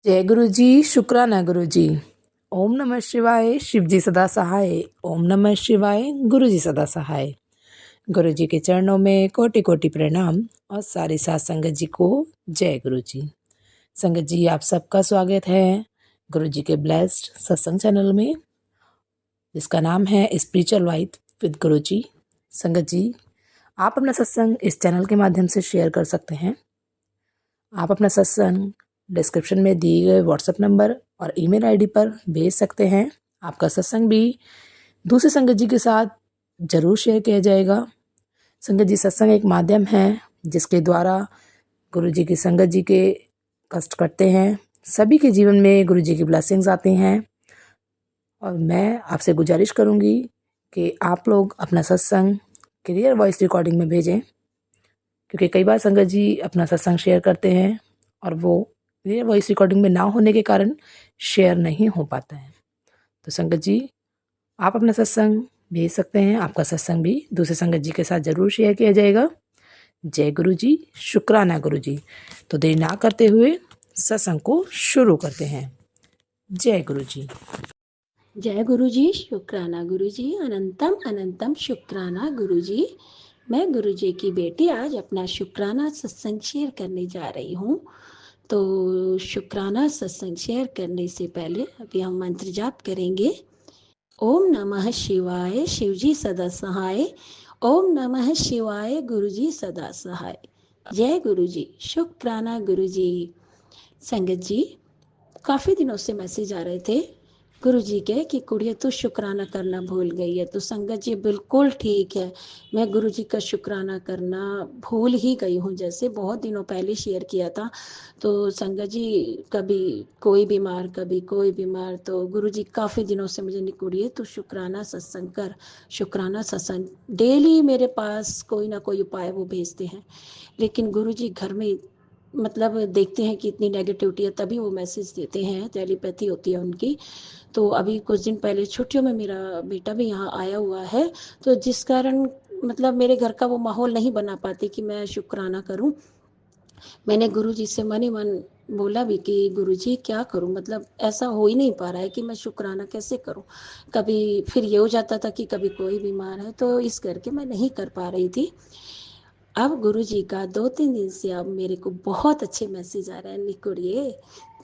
जय गुरु जी। शुक्राना गुरु जी। ओम नमः शिवाय। शिव जी सदा सहाय। ओम नमः शिवाय। गुरु जी सदा सहाय। गुरु जी के चरणों में कोटि कोटि प्रणाम और सारी साथ संगत जी को जय गुरु जी। संगत जी, आप सबका स्वागत है गुरु जी के ब्लेस्ड सत्संग चैनल में, जिसका नाम है स्पिरिचुअल वाइब विद गुरु जी। संगत जी, आप अपना सत्संग इस चैनल के माध्यम से शेयर कर सकते हैं। आप अपना सत्संग डिस्क्रिप्शन में दिए गए व्हाट्सएप नंबर और ईमेल आईडी पर भेज सकते हैं। आपका सत्संग भी दूसरे संगत जी के साथ जरूर शेयर किया जाएगा। संगत जी, सत्संग एक माध्यम है जिसके द्वारा गुरु जी की संगत जी के कष्ट कटते हैं, सभी के जीवन में गुरु जी की ब्लेसिंग्स आती हैं। और मैं आपसे गुजारिश करूंगी कि आप लोग अपना सत्संग क्लियर वॉइस रिकॉर्डिंग में भेजें, क्योंकि कई बार संगत जी अपना सत्संग शेयर करते हैं और वो क्लियर वॉइस रिकॉर्डिंग में ना होने के कारण शेयर नहीं हो पाता है। तो संगत जी, आप अपना सत्संग भेज सकते हैं। आपका सत्संग भी दूसरे संगत जी के साथ जरूर शेयर किया जाएगा। जय गुरु जी। शुक्राना गुरु जी। तो देर ना करते हुए सत्संग को शुरू करते हैं। जय गुरु जी। जय गुरु जी। शुक्राना गुरु जी। अनंतम अनंतम शुक्राना गुरु जी। मैं गुरु जी की बेटी आज अपना शुक्राना सत्संग शेयर करने जा रही हूँ। तो शुक्राना सत्संग शेयर करने से पहले अभी हम मंत्र जाप करेंगे। ओम नमः शिवाय। शिव जी सदा सहाय। ओम नमः शिवाय। गुरु जी सदा सहाय। जय गुरु जी। शुक्राना गुरु जी। संगत जी, काफ़ी दिनों से मैसेज आ रहे थे गुरु जी के कि कुड़िया तो शुक्राना करना भूल गई है। तो संगत जी, बिल्कुल ठीक है, मैं गुरु जी का शुक्राना करना भूल ही गई हूँ। जैसे बहुत दिनों पहले शेयर किया था। तो संगत जी, कभी कोई बीमार कभी कोई बीमार, तो गुरु जी काफ़ी दिनों से मुझे निकुड़िए तो शुक्राना सत्संग कर, शुक्राना सत्संग डेली मेरे पास कोई ना कोई उपाय वो भेजते हैं। लेकिन गुरु जी घर में मतलब देखते हैं कि इतनी नेगेटिविटी है, तभी वो मैसेज देते हैं, टेलीपैथी होती है उनकी। तो अभी कुछ दिन पहले छुट्टियों में मेरा बेटा भी यहाँ आया हुआ है, तो जिस कारण मतलब मेरे घर का वो माहौल नहीं बना पाते कि मैं शुक्राना करूं। मैंने गुरु जी से मन ही मन बोला भी कि गुरु जी क्या करूं, मतलब ऐसा हो ही नहीं पा रहा है कि मैं शुक्राना कैसे करूं। कभी फिर ये हो जाता था कि कभी कोई बीमार है, तो इस करके मैं नहीं कर पा रही थी। अब गुरु जी का 2-3 दिन से अब मेरे को बहुत अच्छे मैसेज आ रहे हैं, निकुड़िए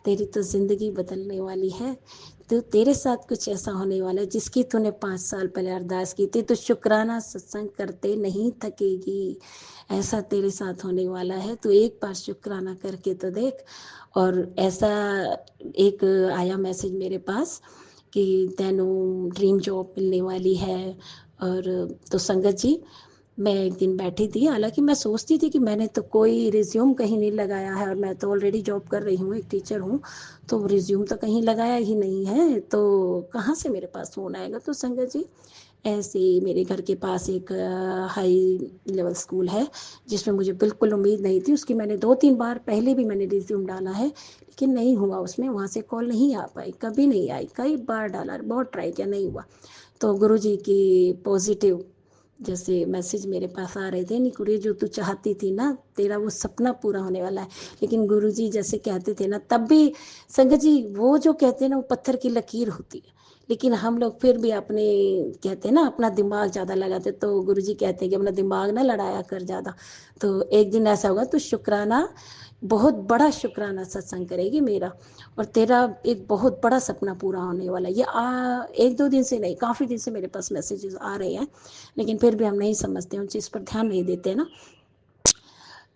तेरी तो ज़िंदगी बदलने वाली है, तो तेरे साथ कुछ ऐसा होने वाला है जिसकी तूने 5 साल पहले अरदास की थी, तो शुक्राना सत्संग करते नहीं थकेगी, ऐसा तेरे साथ होने वाला है, तो एक बार शुक्राना करके तो देख। और ऐसा एक आया मैसेज मेरे पास कि तेनू ड्रीम जॉब मिलने वाली है। और तो संगत जी, मैं एक दिन बैठी थी, हालांकि मैं सोचती थी कि मैंने तो कोई रिज्यूम कहीं नहीं लगाया है और मैं तो ऑलरेडी जॉब कर रही हूँ, एक टीचर हूँ, तो रिज्यूम तो कहीं लगाया ही नहीं है, तो कहाँ से मेरे पास फ़ोन आएगा। तो संगत जी, ऐसे ही मेरे घर के पास एक हाई लेवल स्कूल है जिसमें मुझे बिल्कुल उम्मीद नहीं थी उसकी। मैंने 2-3 बार पहले भी मैंने रिज्यूम डाला है, लेकिन नहीं हुआ उसमें, वहाँ से कॉल नहीं आ पाई, कभी नहीं आई, कई बार डाला, बहुत ट्राई किया, नहीं हुआ। तो गुरु जी की पॉजिटिव जैसे मैसेज मेरे पास आ रहे थे, निकुड़िए जो तू चाहती थी ना, तेरा वो सपना पूरा होने वाला है। लेकिन गुरुजी जैसे कहते थे ना, तब भी संगत जी वो जो कहते हैं ना, वो पत्थर की लकीर होती है, लेकिन हम लोग फिर भी अपने कहते हैं ना अपना दिमाग ज़्यादा लगाते, तो गुरुजी कहते हैं कि अपना दिमाग ना लड़ाया कर ज़्यादा। तो एक दिन ऐसा होगा तो शुक्राना, बहुत बड़ा शुक्राना सत्संग करेगी मेरा, और तेरा एक बहुत बड़ा सपना पूरा होने वाला है। ये 1-2 दिन से नहीं, काफ़ी दिन से मेरे पास मैसेजेस आ रहे हैं, लेकिन फिर भी हम नहीं समझते, उन चीज़ पर ध्यान नहीं देते ना।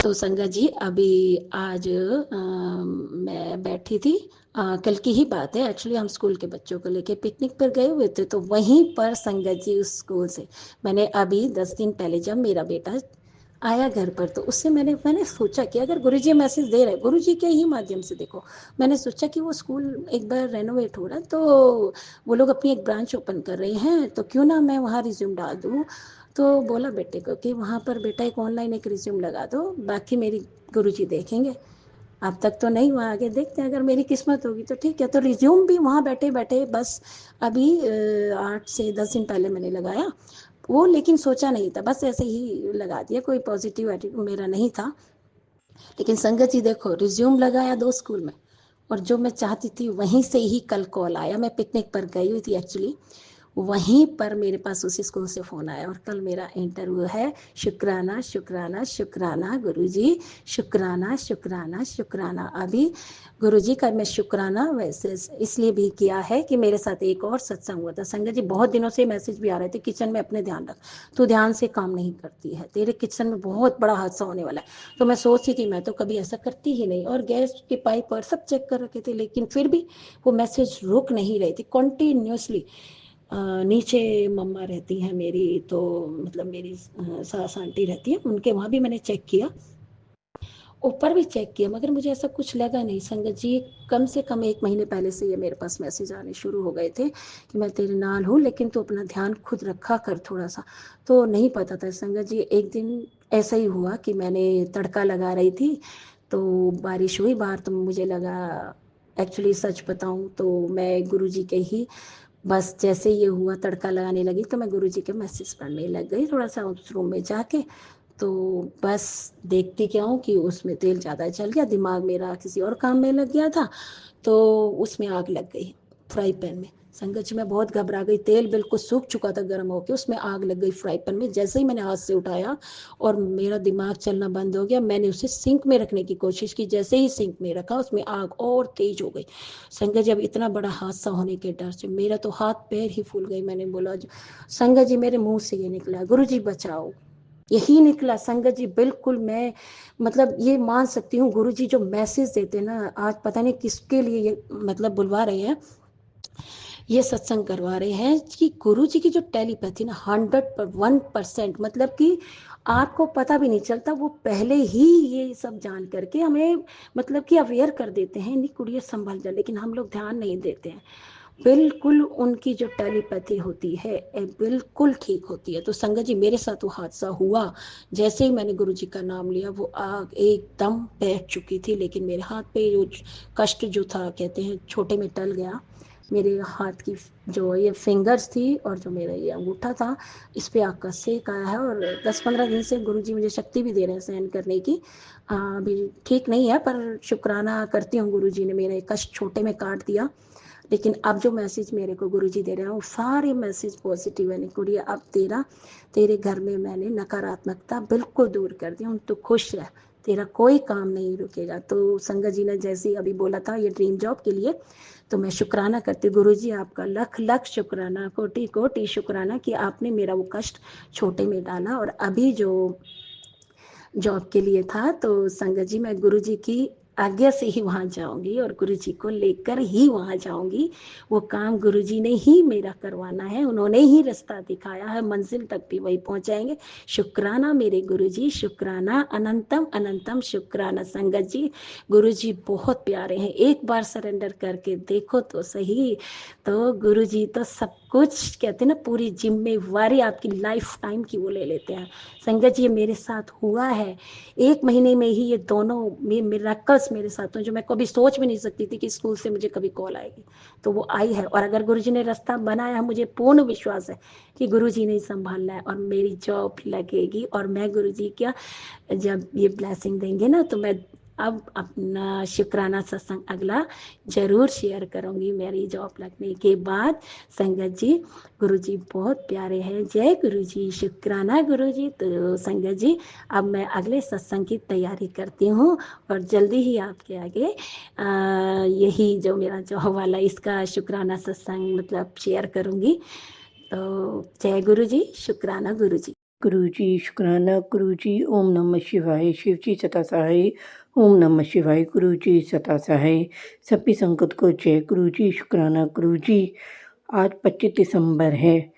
तो संगत जी, अभी आज मैं बैठी थी, कल की ही बात है एक्चुअली, हम स्कूल के बच्चों को लेके पिकनिक पर गए हुए थे, तो वहीं पर संगत जी उस स्कूल से मैंने अभी 10 दिन पहले जब मेरा बेटा आया घर पर, तो उससे मैंने सोचा कि अगर गुरुजी मैसेज दे रहे, गुरुजी के ही माध्यम से देखो, मैंने सोचा कि वो स्कूल एक बार रेनोवेट हो रहा है, तो वो लोग अपनी एक ब्रांच ओपन कर रहे हैं, तो क्यों ना मैं वहाँ रिज्यूम डाल दूँ। तो बोला बेटे को कि वहाँ पर बेटा एक ऑनलाइन एक रिज्यूम लगा दो, बाकी मेरी गुरुजी देखेंगे, अब तक तो नहीं हुआ, आगे देखते हैं, अगर मेरी किस्मत होगी तो ठीक है। तो रिज्यूम भी वहाँ बैठे बैठे बस अभी 8 से 10 दिन पहले मैंने लगाया वो, लेकिन सोचा नहीं था, बस ऐसे ही लगा दिया, कोई पॉजिटिव एटीट्यूड मेरा नहीं था। लेकिन संगत जी देखो, रिज्यूम लगाया 2 स्कूल में, और जो मैं चाहती थी वहीं से ही कल कॉल आया। मैं पिकनिक पर गई हुई थी एक्चुअली, वहीं पर मेरे पास उसी स्कूल से फ़ोन आया और कल मेरा इंटरव्यू है। शुक्राना शुक्राना शुक्राना गुरुजी, शुक्राना शुक्राना शुक्राना। अभी गुरुजी का मैं शुक्राना वैसे इसलिए भी किया है कि मेरे साथ एक और सत्संग हुआ था। संगत जी बहुत दिनों से मैसेज भी आ रहे थे, किचन में अपने ध्यान रख, तू ध्यान से काम नहीं करती है, तेरे किचन में बहुत बड़ा हादसा होने वाला है। तो मैं सोची थी मैं तो कभी ऐसा करती ही नहीं, और गैस के पाइप और सब चेक कर रखे थे, लेकिन फिर भी वो मैसेज रुक नहीं रही थी कंटिन्यूसली। नीचे मम्मा रहती हैं मेरी, तो मतलब मेरी सास आंटी रहती है, उनके वहाँ भी मैंने चेक किया, ऊपर भी चेक किया, मगर मुझे ऐसा कुछ लगा नहीं। संगत जी कम से कम 1 महीने पहले से ये मेरे पास मैसेज आने शुरू हो गए थे कि मैं तेरे नाल हूँ, लेकिन तू अपना ध्यान खुद रखा कर थोड़ा सा। तो नहीं पता था संगत जी। एक दिन ऐसा ही हुआ कि मैंने तड़का लगा रही थी, तो बारिश हुई बाहर, तो मुझे लगा, एक्चुअली सच बताऊं तो मैं गुरुजी के ही, बस जैसे ये हुआ तड़का लगाने लगी तो मैं गुरुजी के मैसेज पढ़ने लग गई थोड़ा सा उस रूम में जाके। तो बस देखती क्या हूँ कि उसमें तेल ज़्यादा जल गया, दिमाग मेरा किसी और काम में लग गया था, तो उसमें आग लग गई फ्राई पैन में। संगत जी मैं बहुत घबरा गई, तेल बिल्कुल सूख चुका था गर्म होकर, उसमें आग लग गई फ्राई पैन में। जैसे ही मैंने हाथ से उठाया और मेरा दिमाग चलना बंद हो गया, मैंने उसे सिंक में रखने की कोशिश की, जैसे ही सिंक में रखा उसमें आग और तेज हो गई। संगत जी अब इतना बड़ा हादसा होने के डर से मेरा तो हाथ पैर ही फूल गई। मैंने बोला, संगत जी मेरे मुंह से ये निकला, गुरु जी बचाओ, यही निकला। संगत जी बिल्कुल मैं मतलब ये मान सकती हूँ, गुरु जी जो मैसेज देते हैं ना, आज पता नहीं किसके लिए ये मतलब बुलवा रहे हैं, ये सत्संग करवा रहे हैं कि गुरु जी की जो टेलीपैथी ना 101%, मतलब कि आपको पता भी नहीं चलता, वो पहले ही ये सब जान करके हमें मतलब कि अवेयर कर देते हैं, नहीं कुड़िया संभल जा, लेकिन हम लोग ध्यान नहीं देते हैं। बिल्कुल उनकी जो टेलीपैथी होती है बिल्कुल ठीक होती है। तो संगत जी मेरे साथ वो हादसा हुआ, जैसे ही मैंने गुरु जी का नाम लिया वो आग एकदम बैठ चुकी थी, लेकिन मेरे हाथ पे जो कष्ट जो था, कहते हैं छोटे में टल गया। मेरे हाथ की जो ये फिंगर्स थी और जो मेरा ये अंगूठा था, इस पे आग का सेक आया है, और 10-15 दिन से गुरु जी मुझे शक्ति भी दे रहे हैं सहन करने की। अभी ठीक नहीं है, पर शुक्राना करती हूँ, गुरु जी ने मेरा कष्ट छोटे में काट दिया। लेकिन अब जो मैसेज मेरे को गुरुजी दे रहे हैं वो सारे मैसेज पॉजिटिव है। गुड़िया अब तेरे घर में मैंने नकारात्मकता बिल्कुल दूर कर दी, हम तो खुश है, तेरा कोई काम नहीं रुकेगा। तो संगत जी ने जैसे अभी बोला था ये ड्रीम जॉब के लिए, तो मैं शुक्राना करती हूँ गुरुजी, आपका लख लख शुक्राना, कोटि कोटि शुक्राना कि आपने मेरा वो कष्ट छोटे में डाला। और अभी जो जॉब के लिए था, तो संगत जी मैं गुरु जी की आज्ञा से ही वहाँ जाऊंगी और गुरु जी को लेकर ही वहाँ जाऊंगी। वो काम गुरु जी ने ही मेरा करवाना है, उन्होंने ही रास्ता दिखाया है, मंजिल तक भी वही पहुँचाएंगे। शुक्राना मेरे गुरु जी, शुक्राना, अनंतम अनंतम शुक्राना। संगत जी गुरु जी बहुत प्यारे हैं, एक बार सरेंडर करके देखो तो सही। तो गुरु जी तो सब कुछ कहते हैं ना, पूरी जिम्मेवारी आपकी लाइफ टाइम की वो ले लेते हैं। संगत जी ये मेरे साथ हुआ है, 1 महीने में ही ये दोनों मिरेकल्स मेरे साथ हुए, जो मैं कभी सोच भी नहीं सकती थी कि स्कूल से मुझे कभी कॉल आएगी, तो वो आई है। और अगर गुरुजी ने रास्ता बनाया, मुझे पूर्ण विश्वास है कि गुरुजी ने संभालना है और मेरी जॉब लगेगी। और मैं गुरुजी क्या, जब ये ब्लेसिंग देंगे ना, तो मैं अब अपना शुक्राना सत्संग अगला जरूर शेयर करूंगी मेरी जॉब लगने के बाद। संगत जी गुरु जी बहुत प्यारे हैं, जय गुरु जी, शुक्राना गुरु जी। तो संगत जी अब मैं अगले सत्संग की तैयारी करती हूँ और जल्दी ही आपके आगे यही जो मेरा जॉब वाला इसका शुक्राना सत्संग मतलब शेयर करूँगी। तो जय गुरु जी, शुक्राना गुरु जी। गुरु जी शुक्राना, गुरु जी ओम नमः शिवाय, शिव जी सता सहाय, ओम नमः शिवाय, गुरु जी सता सहाय, सभी संगत को जय गुरु जी, शुक्राना गुरु जी। आज 25 दिसंबर है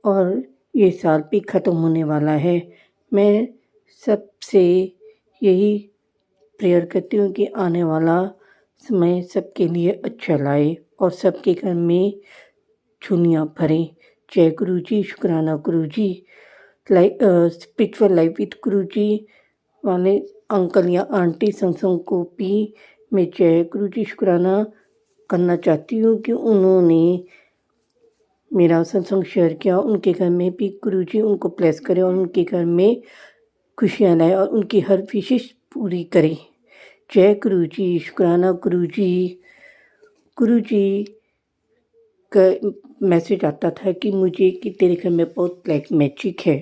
और ये साल भी ख़त्म होने वाला है। मैं सबसे यही प्रेयर करती हूँ कि आने वाला समय सबके लिए अच्छा लाए और सबके घर में झुनियाँ भरे। जय गुरु जी, शुक्राना गुरु जी। स्पिरिचुअल लाइफ विद गुरु जी वाले अंकल या आंटी सत्संग को भी मैं जय गुरु जी शुक्राना करना चाहती हूँ कि उन्होंने मेरा सत्संग शेयर किया। उनके घर में भी गुरु जी उनको ब्लेस करें और उनके घर में खुशियाँ लाए और उनकी हर विशेष पूरी करें। जय गुरु जी, शुक्राना गुरु जी। गुरु जी का मैसेज आता था कि मुझे कि तेरे घर में बहुत ब्लैक मैजिक है।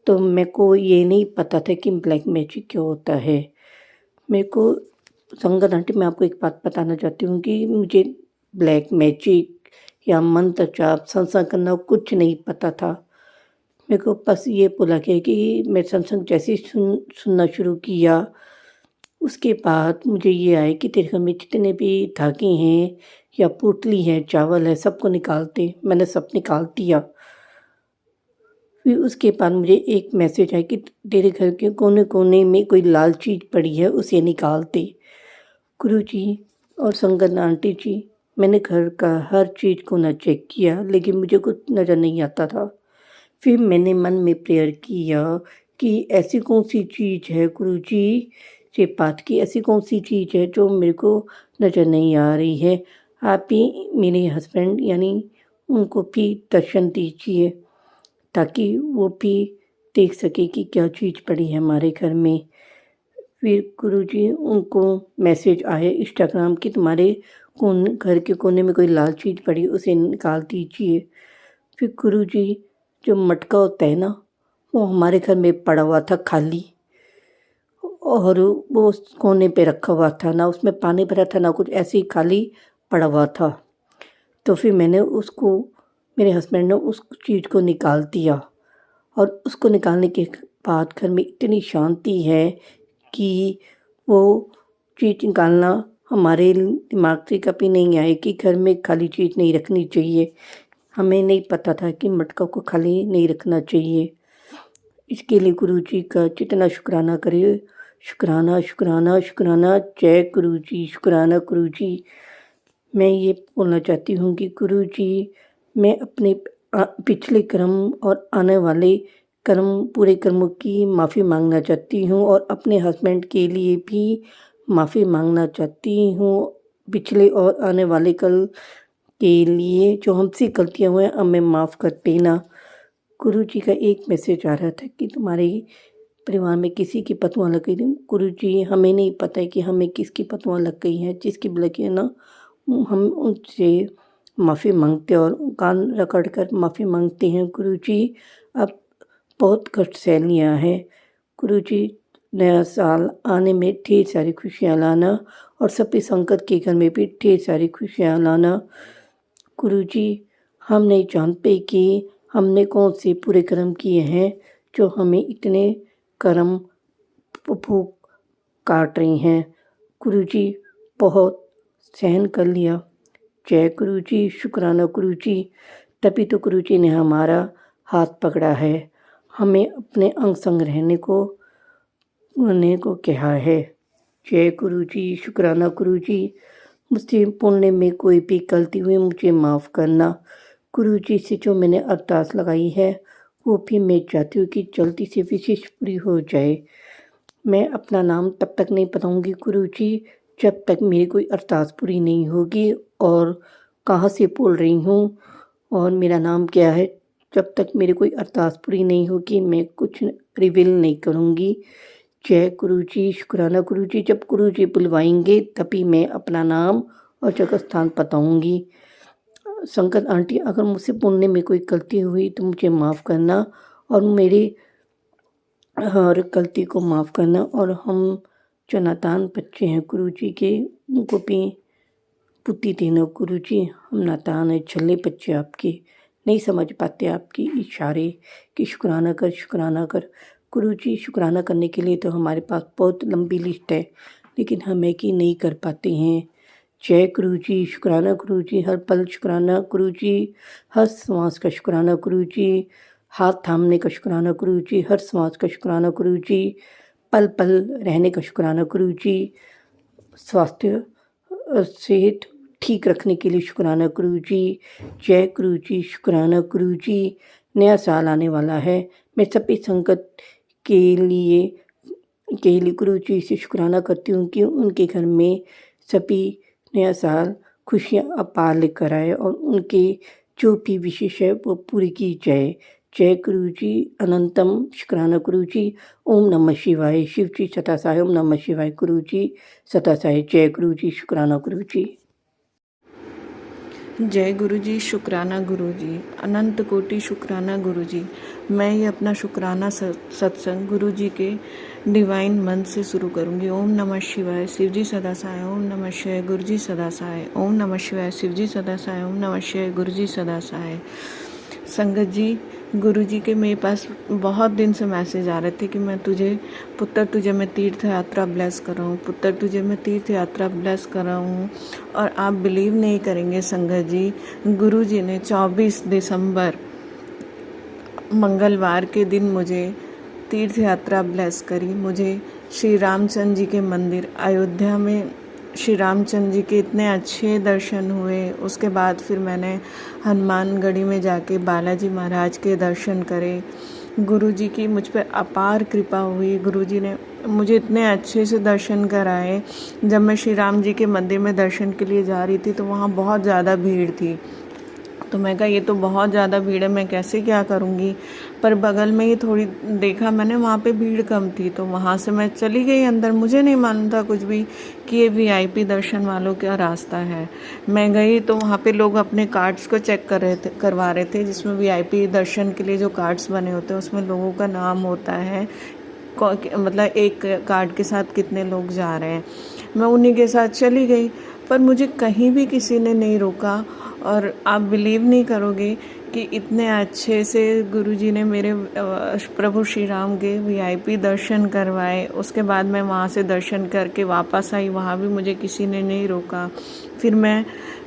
तो मेरे को ये नहीं पता था कि ब्लैक मैजिक क्या होता है। मेरे को संगत आंटी, मैं आपको एक बात बताना चाहती हूँ कि मुझे ब्लैक मैजिक या मंत्र जाप सत्संग करना कुछ नहीं पता था। मेरे को बस ये बोला गया कि मैं सत्संग जैसे ही सुनना शुरू किया, उसके बाद मुझे ये आया कि तेरे घर में जितने भी धागे हैं या पोटली है, चावल है, सबको निकालते। मैंने सब निकाल दिया। फिर उसके बाद मुझे एक मैसेज आया कि तेरे घर के कोने कोने में कोई लाल चीज़ पड़ी है, उसे निकालते। गुरु जी और संगत आंटी जी, मैंने घर का हर चीज़ को न चेक किया, लेकिन मुझे कुछ नज़र नहीं आता था। फिर मैंने मन में प्रेयर किया कि ऐसी कौन सी चीज़ है गुरु जी से बात की, ऐसी कौन सी चीज़ है जो मेरे को नज़र नहीं आ रही है। आप ही मेरे हस्बैंड यानी उनको भी दर्शन दीजिए ताकि वो भी देख सके कि क्या चीज़ पड़ी है हमारे घर में। फिर गुरुजी उनको मैसेज आया इंस्टाग्राम कि तुम्हारे घर के कोने में कोई लाल चीज़ पड़ी, उसे निकाल दीजिए। फिर गुरुजी जो मटका होता है ना, वो हमारे घर में पड़ा हुआ था खाली, और वो उस कोने पे रखा हुआ था, ना उसमें पानी भरा था ना कुछ, ऐसे ही खाली पड़ा हुआ था। तो फिर मैंने उसको, मेरे हस्बैंड ने उस चीज़ को निकाल दिया, और उसको निकालने के बाद घर में इतनी शांति है कि वो चीज़ निकालना हमारे दिमाग से कभी नहीं आए कि घर में खाली चीज़ नहीं रखनी चाहिए। हमें नहीं पता था कि मटका को खाली नहीं रखना चाहिए। इसके लिए गुरु जी का जितना शुक्राना करिए, शुक्राना शुक्राना शुक्राना। जय गुरु जी, शुक्राना गुरु जी। मैं ये बोलना चाहती हूँ कि गुरु जी, मैं अपने पिछले कर्म और आने वाले पूरे कर्मों की माफ़ी मांगना चाहती हूँ, और अपने हस्बैंड के लिए भी माफ़ी मांगना चाहती हूँ। पिछले और आने वाले कल के लिए जो हमसे गलतियाँ हुए हमें माफ़ कर देना। गुरु जी का एक मैसेज आ रहा था कि तुम्हारे परिवार में किसी की पतुआ लग गई थी। गुरु जी, हमें नहीं पता है कि हमें किसकी पतुआ लग गई है। जिसकी भी लगी है ना, हम उनसे माफ़ी मांगते और कान रगड़ कर माफ़ी मांगते हैं। गुरु जी, अब बहुत कष्ट सह लिया है। गुरु जी, नया साल आने में ढेर सारी खुशियाँ लाना, और सभी संकट के घर में भी ढेर सारी खुशियाँ लाना। गुरु जी, हम नहीं जानते कि हमने कौन से पूरे कर्म किए हैं जो हमें इतने कर्म भूख काट रही हैं। गुरु जी, बहुत सहन कर लिया। जय गुरु जी, शुक्राना गुरु जी। तभी तो गुरु जी ने हमारा हाथ पकड़ा है, हमें अपने अंग संग रहने को कहा है। जय गुरु जी, शुक्राना गुरु जी। मुझसे पुण्य में कोई भी गलती हुई मुझे माफ़ करना। गुरु जी से जो मैंने अरदास लगाई है वो भी मैं चाहती हूँ कि जल्दी से विशेष पूरी हो जाए। मैं अपना नाम तब तक नहीं बताऊँगी गुरु जी जब तक मेरी कोई अरदास पूरी नहीं होगी, और कहाँ से बोल रही हूँ और मेरा नाम क्या है, जब तक मेरी कोई अरदास पूरी नहीं होगी मैं कुछ रिवील नहीं करूँगी। जय गुरु जी, शुक्राना गुरु जी। जब गुरु जी बुलवाएंगे तभी मैं अपना नाम और जगह स्थान बताऊँगी। संगत आंटी, अगर मुझसे बोलने में कोई गलती हुई तो मुझे माफ़ करना, और मेरी हर गलती को माफ़ करना। और हम जो नादान बच्चे हैं गुरु जी के, उनको भी बुद्धि देना। गुरु जी, हम नादान हैं, छल्ले बच्चे आपके, नहीं समझ पाते आपकी इशारे कि शुक्राना कर, शुक्राना कर। गुरु जी, शुक्राना करने के लिए तो हमारे पास बहुत लंबी लिस्ट है, लेकिन हम एक ही नहीं कर पाते हैं। जय गुरु जी, शुक्राना गुरु जी। हर पल शुक्राना गुरु जी, हर श्वास का शुक्राना गुरु जी, हाथ थामने का शुक्राना गुरु जी, हर श्वास का शुक्राना गुरु जी, पल पल रहने का शुक्राना गुरु जी, स्वास्थ्य सेहत ठीक रखने के लिए शुक्राना गुरु जी। जय गुरु जी, शुक्राना गुरु जी। नया साल आने वाला है, मैं सभी संकट के लिए गुरु जी से शुक्राना करती हूँ कि उनके घर में सभी नया साल खुशियाँ अपार लेकर आए, और उनके जो भी विशेष है वो पूरी की जाए। जय गुरु जी, अनंतम शुक्राना गुरु जी। ओम नमः शिवाय। शिव जी सदा सहाय। ओम नमः शिवाय। गुरु जी सदा सहाय। जय गुरु जी, शुक्राना गुरु जी। जय गुरु जी, शुक्राना गुरु जी, अनंत कोटि शुक्राना गुरु जी। मैं ये अपना शुक्राना सत्संग गुरु जी के डिवाइन मंत्र से शुरू करूँगी। ओम नमः शिवाय, शिव जी सदा सहाय। ओम नमः शिवाय, गुरु जी सदा सहाय। ओम नमः शिवाय, शिव जी सदा सहाय। ओम नमः शिवाय, गुरु जी सदा सहाय। संगत जी, गुरु जी के मेरे पास बहुत दिन से मैसेज आ रहे थे कि मैं तुझे मैं तीर्थ यात्रा ब्लेस कर रहा हूँ, पुत्र तुझे मैं तीर्थ यात्रा ब्लेस कर रहा हूँ। और आप बिलीव नहीं करेंगे संगत जी, गुरु जी ने 24 दिसंबर मंगलवार के दिन मुझे तीर्थ यात्रा ब्लेस करी। मुझे श्री रामचंद्र जी के मंदिर अयोध्या में श्री रामचंद्र जी के इतने अच्छे दर्शन हुए। उसके बाद फिर मैंने हनुमानगढ़ी में जाके बालाजी महाराज के दर्शन करे। गुरु जी की मुझ पर अपार कृपा हुई। गुरु जी ने मुझे इतने अच्छे से दर्शन कराए। जब मैं श्री राम जी के मंदिर में दर्शन के लिए जा रही थी तो वहाँ बहुत ज़्यादा भीड़ थी। तो मैं कहा ये तो बहुत ज़्यादा भीड़ है, मैं कैसे क्या करूँगी। पर बगल में ही थोड़ी देखा मैंने, वहाँ पे भीड़ कम थी, तो वहाँ से मैं चली गई अंदर। मुझे नहीं मालूम था कुछ भी कि ये वीआईपी दर्शन वालों का रास्ता है। मैं गई तो वहाँ पे लोग अपने कार्ड्स को चेक करवा रहे थे, जिसमें वीआईपी दर्शन के लिए जो कार्ड्स बने होते हैं उसमें लोगों का नाम होता है, मतलब एक कार्ड के साथ कितने लोग जा रहे हैं। मैं उन्हीं के साथ चली गई, पर मुझे कहीं भी किसी ने नहीं रोका। और आप बिलीव नहीं करोगे कि इतने अच्छे से गुरुजी ने मेरे प्रभु श्री राम के वीआईपी दर्शन करवाए। उसके बाद मैं वहाँ से दर्शन करके वापस आई, वहाँ भी मुझे किसी ने नहीं रोका। फिर मैं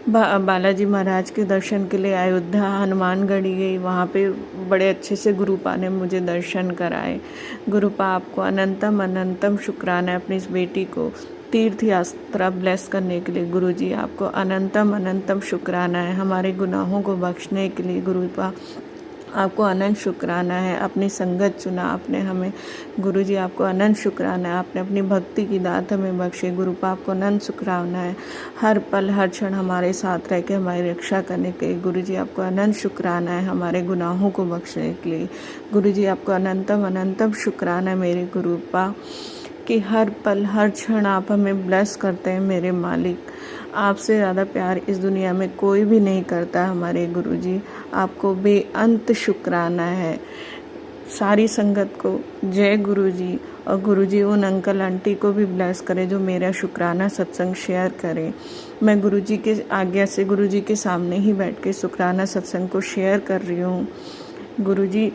बालाजी महाराज के दर्शन के लिए अयोध्या हनुमानगढ़ी गई। वहाँ पे बड़े अच्छे से गुरुपा ने मुझे दर्शन कराए। गुरुपा आपको अनंतम अनंतम शुक्राना है अपनी इस बेटी को तीर्थ यात्रा ब्लेस करने के लिए। गुरुजी आपको अनंतम अनंतम शुक्राना है हमारे गुनाहों को बख्शने के लिए। गुरुपा आपको अनंत शुक्राना है, अपनी संगत चुना आपने हमें। गुरुजी आपको अनंत शुक्राना है, आपने अपनी भक्ति की दात हमें बख्शे। गुरुपा आपको अनंत शुक्राना है, हर पल हर क्षण हमारे साथ रह के हमारी रक्षा करने के लिए। गुरुजी आपको अनंत शुक्राना है हमारे गुनाहों को बख्शने के लिए। गुरुजी आपको अनंतम अनंतम शुक्राना है मेरे गुरुपा कि हर पल हर क्षण आप हमें ब्लेस करते हैं मेरे मालिक। आपसे ज़्यादा प्यार इस दुनिया में कोई भी नहीं करता हमारे गुरुजी। आपको बेअंत शुक्राना है। सारी संगत को जय गुरुजी। और गुरुजी उन अंकल आंटी को भी ब्लेस करे जो मेरा शुक्राना सत्संग शेयर करें। मैं गुरुजी के आज्ञा से गुरुजी के सामने ही बैठ के शुक्राना सत्संग को शेयर कर रही हूँ। गुरुजी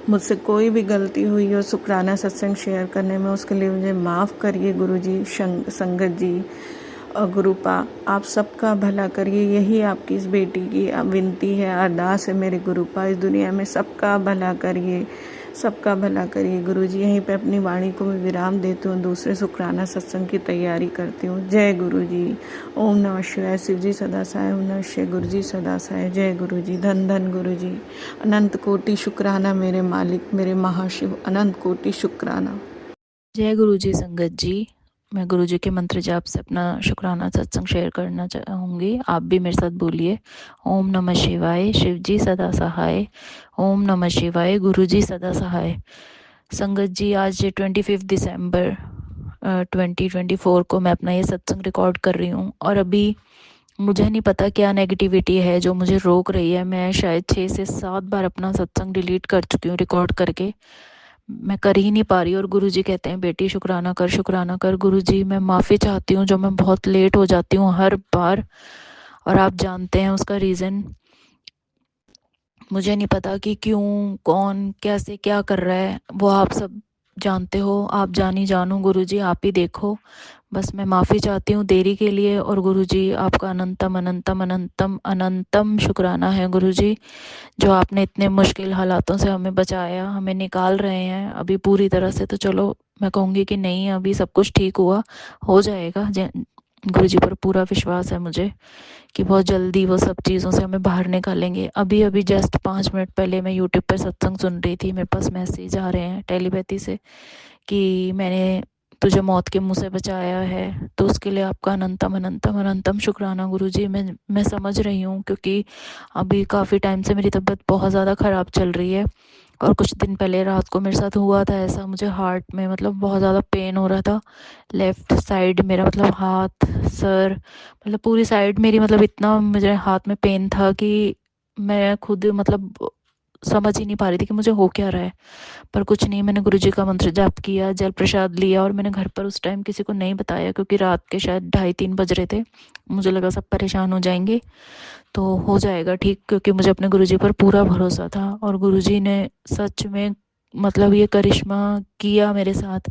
मुझसे कोई भी गलती हुई हो शुक्राना सत्संग शेयर करने में, उसके लिए मुझे माफ़ करिए गुरुजी। संगत जी और गुरुपा आप सबका भला करिए, यही आपकी इस बेटी की विनती है, अरदास है मेरे गुरुपा। इस दुनिया में सबका भला करिए, सबका भला करिए गुरुजी। यहीं पे अपनी वाणी को मैं विराम देती हूँ, दूसरे शुक्राना सत्संग की तैयारी करती हूँ। जय गुरुजी। ओम नमः शिवाय, शिव जी सदा सहाय। ओम नमः शिवाय, गुरु जी सदा सहाय। जय गुरुजी। धन धन गुरुजी। अनंत कोटि शुक्राना मेरे मालिक, मेरे महाशिव, अनंत कोटि शुक्राना। जय गुरु जी। संगत जी, मैं गुरु जी के मंत्र जाप से अपना शुक्राना सत्संग शेयर करना चाहूँगी। आप भी मेरे साथ बोलिए। ओम नमः शिवाय, शिव जी सदा सहाय। ओम नमः शिवाय, गुरु जी सदा सहाय। संगत जी, आज 25 दिसंबर 2024 को मैं अपना ये सत्संग रिकॉर्ड कर रही हूँ। और अभी मुझे नहीं पता क्या नेगेटिविटी है जो मुझे रोक रही है। मैं शायद 6 से 7 बार अपना सत्संग डिलीट कर चुकी हूँ रिकॉर्ड करके, मैं कर ही नहीं पा रही। और गुरुजी कहते हैं बेटी शुक्राना कर, शुक्राना कर। गुरुजी मैं माफ़ी चाहती हूँ जो मैं बहुत लेट हो जाती हूँ हर बार, और आप जानते हैं उसका रीज़न। मुझे नहीं पता कि क्यों, कौन, कैसे, क्या कर रहा है, वो आप सब जानते हो। आप जानी जानो गुरुजी, आप ही देखो। बस मैं माफ़ी चाहती हूँ देरी के लिए। और गुरुजी आपका अनंतम अनंतम अनंतम अनंतम शुक्राना है गुरुजी, जो आपने इतने मुश्किल हालातों से हमें बचाया, हमें निकाल रहे हैं। अभी पूरी तरह से तो चलो मैं कहूँगी कि नहीं, अभी सब कुछ ठीक हो जाएगा। गुरुजी पर पूरा विश्वास है मुझे कि बहुत जल्दी वो सब चीज़ों से हमें बाहर निकालेंगे। अभी अभी जस्ट 5 मिनट पहले मैं यूट्यूब पर सत्संग सुन रही थी, मेरे पास मैसेज आ रहे हैं टेलीपैथी से कि मैंने तुझे मौत के मुंह से बचाया है। तो उसके लिए आपका अनंतम अनंतम अनंतम शुक्राना गुरुजी। मैं समझ रही हूँ, क्योंकि अभी काफ़ी टाइम से मेरी तबीयत बहुत ज़्यादा ख़राब चल रही है। और कुछ दिन पहले रात को मेरे साथ हुआ था ऐसा, मुझे हार्ट में मतलब बहुत ज़्यादा पेन हो रहा था। लेफ़्ट साइड मेरा मतलब हाथ, सर, मतलब पूरी साइड मेरी, मतलब इतना मुझे हाथ में पेन था कि मैं खुद मतलब समझ ही नहीं पा रही थी कि मुझे हो क्या रहा है। पर कुछ नहीं, मैंने गुरुजी का मंत्र जाप किया, जल प्रसाद लिया, और मैंने घर पर उस टाइम किसी को नहीं बताया क्योंकि रात के शायद 2:30-3 बज रहे थे। मुझे लगा सब परेशान हो जाएंगे, तो हो जाएगा ठीक, क्योंकि मुझे अपने गुरुजी पर पूरा भरोसा था। और गुरुजी ने सच में मतलब ये करिश्मा किया मेरे साथ।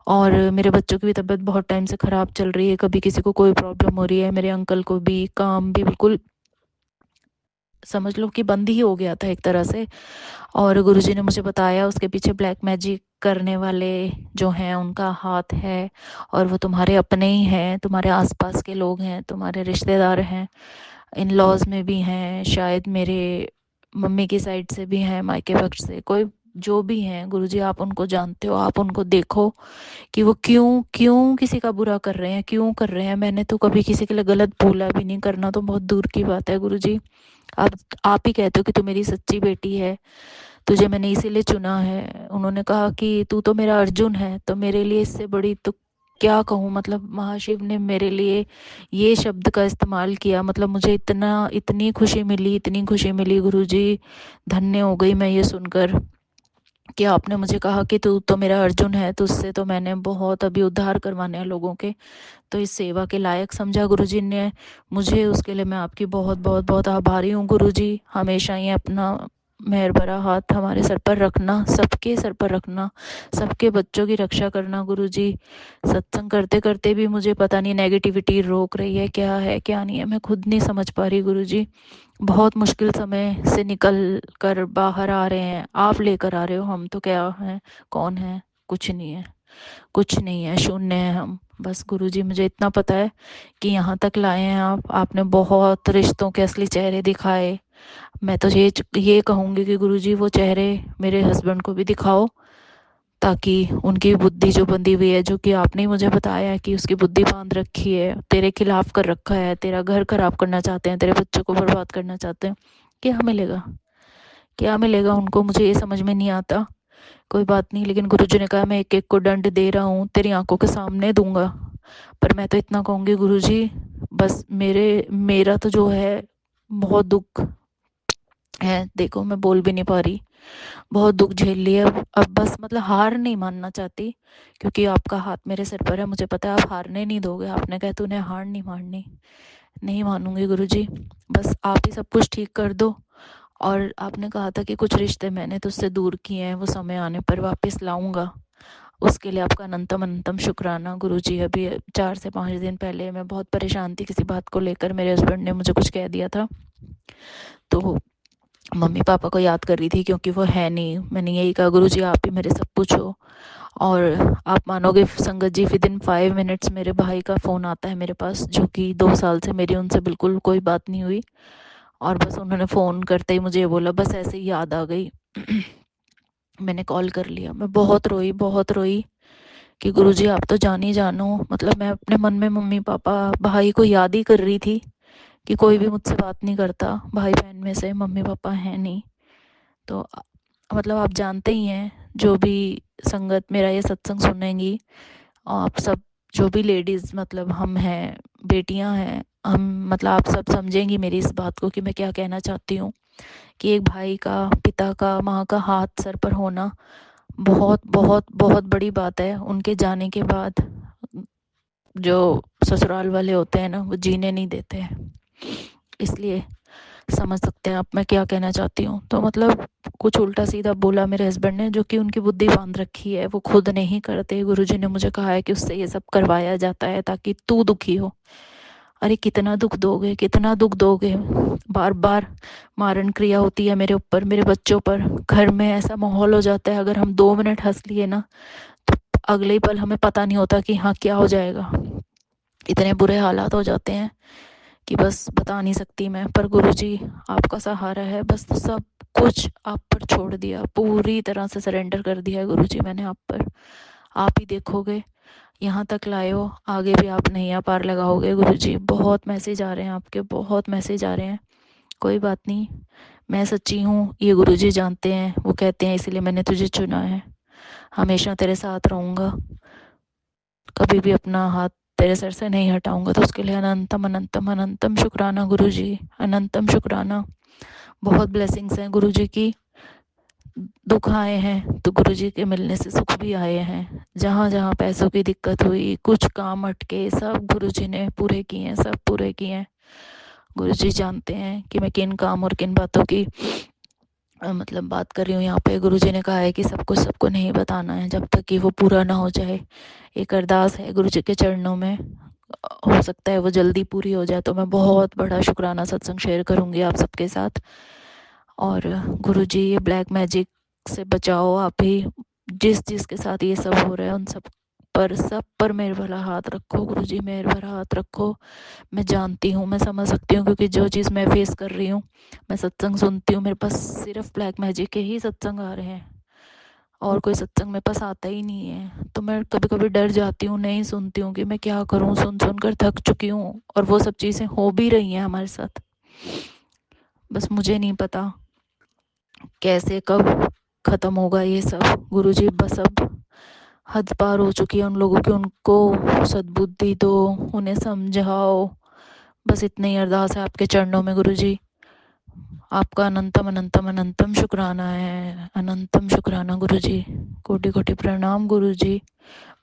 और मेरे बच्चों की भी तबीयत बहुत टाइम से ख़राब चल रही है, कभी किसी को कोई प्रॉब्लम हो रही है, मेरे अंकल को भी, काम भी बिल्कुल समझ लो कि बंद ही हो गया था एक तरह से। और गुरुजी ने मुझे बताया उसके पीछे ब्लैक मैजिक करने वाले जो हैं उनका हाथ है, और वो तुम्हारे अपने ही हैं, तुम्हारे आसपास के लोग हैं, तुम्हारे रिश्तेदार हैं, इन लॉज में भी हैं, शायद मेरे मम्मी की साइड से भी हैं, मायके पक्ष से, कोई जो भी हैं गुरुजी आप उनको जानते हो, आप उनको देखो कि वो क्यों क्यों किसी का बुरा कर रहे हैं, क्यों कर रहे हैं। मैंने तो कभी किसी के लिए गलत बोला भी नहीं, करना तो बहुत दूर की बात है गुरुजी। आप ही कहते हो कि तू मेरी सच्ची बेटी है, तुझे मैंने इसीलिए चुना है। उन्होंने कहा कि तू तो मेरा अर्जुन है, तो मेरे लिए इससे बड़ी तो क्या कहूँ, मतलब महाशिव ने मेरे लिए ये शब्द का इस्तेमाल किया, मतलब मुझे इतनी खुशी मिली, इतनी खुशी मिली गुरुजी, धन्य हो गई मैं ये सुनकर कि आपने मुझे कहा कि तू तो मेरा अर्जुन है, तुझसे तो मैंने बहुत अभी उद्धार करवाने हैं लोगों के, तो इस सेवा के लायक समझा गुरुजी ने मुझे। उसके लिए मैं आपकी बहुत बहुत बहुत आभारी हूँ गुरुजी। हमेशा ये अपना मेहर भरा हाथ हमारे सर पर रखना, सबके सर पर रखना, सबके बच्चों की रक्षा करना गुरुजी। सत्संग करते करते भी मुझे पता नहीं नेगेटिविटी रोक रही है क्या नहीं है, मैं खुद नहीं समझ पा रही गुरुजी। बहुत मुश्किल समय से निकल कर बाहर आ रहे हैं, आप लेकर आ रहे हो, हम तो क्या हैं, कौन है, कुछ नहीं है, कुछ नहीं है, शून्य है हम। बस गुरुजी मुझे इतना पता है कि यहाँ तक लाए हैं आप, आपने बहुत रिश्तों के असली चेहरे दिखाए। मैं तो ये कहूँगी कि गुरुजी वो चेहरे मेरे हस्बैंड को भी दिखाओ, ताकि उनकी बुद्धि जो बंधी हुई है, जो कि आपने ही मुझे बताया है कि उसकी बुद्धि बांध रखी है, तेरे खिलाफ कर रखा है, तेरा घर खराब करना चाहते हैं, तेरे बच्चों को बर्बाद करना चाहते हैं, क्या मिलेगा, क्या मिलेगा उनको, मुझे ये समझ में नहीं आता। कोई बात नहीं, लेकिन गुरुजी ने कहा मैं एक एक को दंड दे रहा हूँ, तेरी आंखों के सामने दूंगा। पर मैं तो इतना कहूँगी गुरुजी, बस मेरा तो जो है बहुत दुख है, देखो मैं बोल भी नहीं पा रही, बहुत दुख झेल लिया। अब बस मतलब हार नहीं मानना चाहती, क्योंकि आपका हाथ मेरे सिर पर है, मुझे पता है आप हारने नहीं दोगे, आपने कहा तूने हार नहीं माननी, नहीं मानूंगी गुरुजी। बस आप ही सब कुछ ठीक कर दो। और आपने कहा था कि कुछ रिश्ते मैंने तुझसे दूर किए हैं, वो समय आने पर वापस लाऊंगा, उसके लिए आपका अनंतम अनंतम शुक्राना गुरुजी। अभी 4 से 5 दिन पहले मैं बहुत परेशान थी किसी बात को लेकर, मेरे हस्बैंड ने मुझे कुछ कह दिया था, तो मम्मी पापा को याद कर रही थी क्योंकि वो है नहीं। मैंने यही कहा गुरुजी आप ही मेरे सब कुछ हो। और आप मानोगे संगत जी, विद इन 5 मिनट्स मेरे भाई का फ़ोन आता है मेरे पास, जो कि 2 साल से मेरी उनसे बिल्कुल कोई बात नहीं हुई, और बस उन्होंने फ़ोन करते ही मुझे ये बोला, बस ऐसे ही याद आ गई। मैंने कॉल कर लिया, मैं बहुत रोई कि गुरुजी आप तो जान ही जानो, मतलब मैं अपने मन में मम्मी पापा भाई को याद ही कर रही थी कि कोई भी मुझसे बात नहीं करता, भाई बहन में से मम्मी पापा हैं नहीं। तो मतलब आप जानते ही हैं, जो भी संगत मेरा ये सत्संग सुनेंगी, आप सब जो भी लेडीज़, मतलब हम हैं, बेटियां हैं हम, मतलब आप सब समझेंगी मेरी इस बात को कि मैं क्या कहना चाहती हूँ, कि एक भाई का, पिता का, माँ का हाथ सर पर होना बहुत बहुत बहुत बड़ी बात है। उनके जाने के बाद जो ससुराल वाले होते हैं ना, वो जीने नहीं देते हैं, इसलिए समझ सकते हैं आप मैं क्या कहना चाहती हूँ। तो मतलब कुछ उल्टा सीधा बोला मेरे हस्बैंड ने, जो कि उनकी बुद्धि बांध रखी है, वो खुद नहीं करते। गुरुजी ने मुझे कहा है कि उससे ये सब करवाया जाता है ताकि तू दुखी हो। अरे कितना दुख दोगे, कितना दुख दोगे, बार बार मारण क्रिया होती है मेरे ऊपर, मेरे बच्चों पर, घर में ऐसा माहौल हो जाता है, अगर हम 2 मिनट हंस लिए ना, तो अगले ही पल हमें पता नहीं होता कि हाँ क्या हो जाएगा। इतने बुरे हालात हो जाते हैं कि बस बता नहीं सकती मैं। पर गुरुजी आपका सहारा है, बस तो सब कुछ आप पर छोड़ दिया, पूरी तरह से सरेंडर कर दिया है गुरुजी मैंने आप पर। आप ही देखोगे, यहाँ तक लाए हो, आगे भी आप नैया पार लगाओगे गुरुजी। बहुत मैसेज आ रहे हैं आपके, बहुत मैसेज आ रहे हैं, कोई बात नहीं, मैं सच्ची हूँ, ये गुरुजी जानते हैं। वो कहते हैं इसलिए मैंने तुझे चुना है, हमेशा तेरे साथ रहूँगा, कभी भी अपना हाथ तेरे सर से नहीं हटाऊँगा। तो उसके लिए अनंतम अनंतम अनंतम शुक्राना गुरुजी, अनंतम शुक्राना। बहुत ब्लेसिंग्स हैं गुरुजी की। दुख आए हैं तो गुरुजी के मिलने से सुख भी आए हैं। जहाँ जहाँ पैसों की दिक्कत हुई, कुछ काम अटके, सब गुरुजी ने पूरे किए हैं, सब पूरे किए हैं। गुरुजी जानते हैं कि मैं किन काम और किन बातों की मतलब बात कर रही हूँ यहाँ पे। गुरुजी ने कहा है कि सब कुछ सबको नहीं बताना है जब तक कि वो पूरा ना हो जाए। एक अरदास है गुरुजी के चरणों में, हो सकता है वो जल्दी पूरी हो जाए। तो मैं बहुत बड़ा शुक्राना सत्संग शेयर करूँगी आप सबके साथ। और गुरुजी ये ब्लैक मैजिक से बचाओ आप ही, जिस के साथ ये सब हो रहा है उन सब पर मेहर भरा हाथ रखो गुरुजी, मेहर भरा हाथ रखो। मैं जानती हूँ, मैं समझ सकती हूँ, क्योंकि जो चीज़ मैं फेस कर रही हूँ, मैं सत्संग सुनती हूँ, मेरे पास सिर्फ ब्लैक मैजिक के ही सत्संग आ रहे हैं और कोई सत्संग मेरे पास आता ही नहीं है। तो मैं कभी कभी डर जाती हूँ, नहीं सुनती हूँ कि मैं क्या करूँ, सुन कर थक चुकी हूँ। और वो सब चीज़ें हो भी रही हैं हमारे साथ, बस मुझे नहीं पता कैसे कब ख़त्म होगा ये सब। गुरुजी बस अब हद पार हो चुकी है उन लोगों की, उनको सद्बुद्धि दो, उन्हें समझाओ। बस इतनी ही अरदास है आपके चरणों में गुरुजी। आपका अनंतम अनंतम अनंतम शुक्राना है, अनंतम शुक्राना गुरुजी। कोटि कोटि प्रणाम गुरुजी।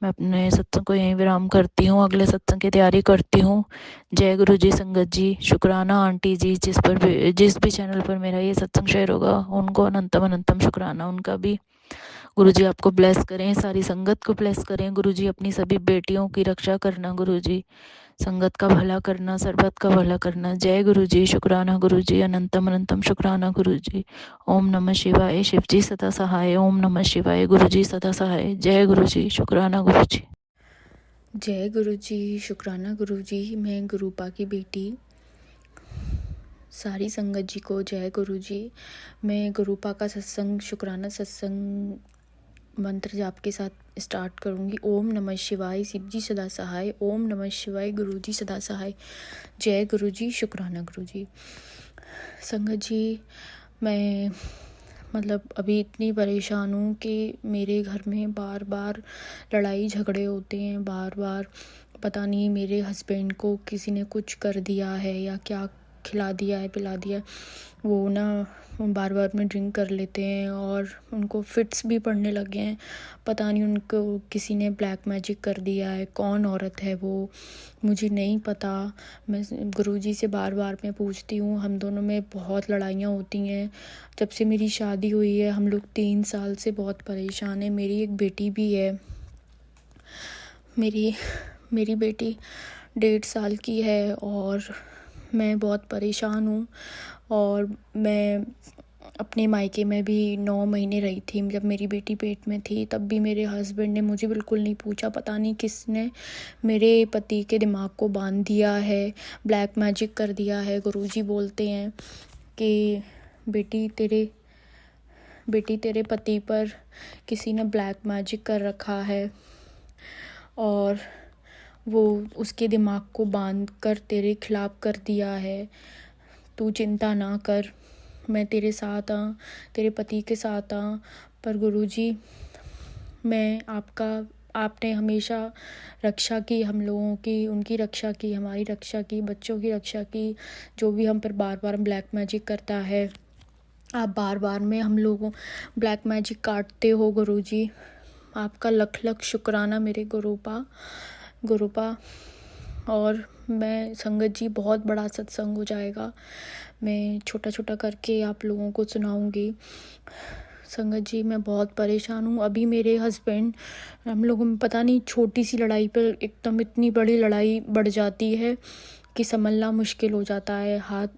मैं अपने सत्संग को यहीं विराम करती हूँ, अगले सत्संग की तैयारी करती हूँ। जय गुरुजी संगत जी। शुक्राना आंटी जी, जिस भी चैनल पर मेरा ये सत्संग शेयर होगा उनको अनंतम अनंतम शुक्राना उनका भी। गुरुजी आपको ब्लेस करें, सारी संगत को ब्लेस करें गुरुजी, अपनी सभी बेटियों की रक्षा करना गुरुजी, संगत का भला करना, सरबत का भला करना। जय गुरुजी, शुक्राना गुरुजी, अनंतम अनंतम शुक्राना गुरुजी। ओम नमः शिवाय, शिव जी सदा सहाय। ओम नमः शिवाय, गुरुजी सदा सहाय। जय गुरुजी, शुक्राना गुरुजी। जय गुरुजी, शुक्राना गुरुजी। मैं गुरुपा की बेटी, सारी संगत जी को जय गुरुजी। मैं गुरुपा का सत्संग, शुक्राना सत्संग मंत्र जाप के साथ स्टार्ट करूँगी। ओम नमः शिवाय, शिव जी सदा सहाय। ओम नमः शिवाय, गुरुजी सदा सहाय। जय गुरुजी, शुक्राना गुरुजी। संगत जी, मैं अभी इतनी परेशान हूँ कि मेरे घर में बार बार लड़ाई झगड़े होते हैं। बार बार पता नहीं मेरे हस्बैंड को किसी ने कुछ कर दिया है या क्या खिला दिया है, पिला दिया है। वो ना बार बार में ड्रिंक कर लेते हैं और उनको फिट्स भी पड़ने लगे हैं। पता नहीं उनको किसी ने ब्लैक मैजिक कर दिया है। कौन औरत है वो, मुझे नहीं पता। मैं गुरुजी से बार बार मैं पूछती हूँ। हम दोनों में बहुत लड़ाइयाँ होती हैं। जब से मेरी शादी हुई है हम लोग 3 साल से बहुत परेशान हैं। मेरी एक बेटी भी है। मेरी बेटी 1.5 साल की है और मैं बहुत परेशान हूँ। और मैं अपने मायके में भी 9 महीने रही थी। जब मेरी बेटी पेट में थी तब भी मेरे हस्बैंड ने मुझे बिल्कुल नहीं पूछा। पता नहीं किसने मेरे पति के दिमाग को बांध दिया है, ब्लैक मैजिक कर दिया है। गुरुजी बोलते हैं कि बेटी तेरे पति पर किसी ने ब्लैक मैजिक कर रखा है और वो उसके दिमाग को बांध कर तेरे खिलाफ कर दिया है। तू चिंता ना कर, मैं तेरे साथ हाँ, तेरे पति के साथ हाँ। पर गुरुजी, मैं आपने हमेशा रक्षा की हम लोगों की, उनकी रक्षा की, हमारी रक्षा की, बच्चों की रक्षा की। जो भी हम पर बार बार ब्लैक मैजिक करता है, आप बार बार में हम लोगों ब्लैक मैजिक काटते हो गुरुजी। आपका लख लख शुक्राना मेरे गुरुपा। और मैं संगत जी, बहुत बड़ा सत्संग हो जाएगा। मैं छोटा छोटा करके आप लोगों को सुनाऊंगी। संगत जी, मैं बहुत परेशान हूँ। अभी मेरे हस्बैंड, हम लोगों में पता नहीं छोटी सी लड़ाई पर एकदम इतनी बड़ी लड़ाई बढ़ जाती है कि संभलना मुश्किल हो जाता है।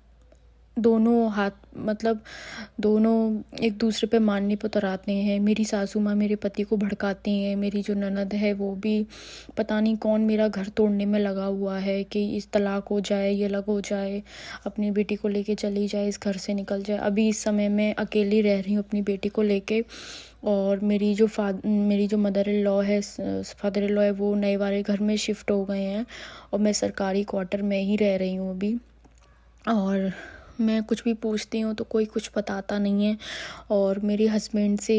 दोनों एक दूसरे पे मारने पर उतराते हैं। मेरी सासू माँ मेरे पति को भड़काती हैं। मेरी जो ननद है वो भी पता नहीं कौन मेरा घर तोड़ने में लगा हुआ है कि इस तलाक हो जाए, ये अलग हो जाए, अपनी बेटी को लेके चली जाए, इस घर से निकल जाए। अभी इस समय मैं अकेली रह रही हूँ अपनी बेटी को लेके। और मेरी जो मदर इन लॉ है, फादर इन लॉ है, वो नए वाले घर में शिफ्ट हो गए हैं और मैं सरकारी क्वार्टर में ही रह रही हूँ अभी। और मैं कुछ भी पूछती हूँ तो कोई कुछ बताता नहीं है। और मेरे हस्बैंड से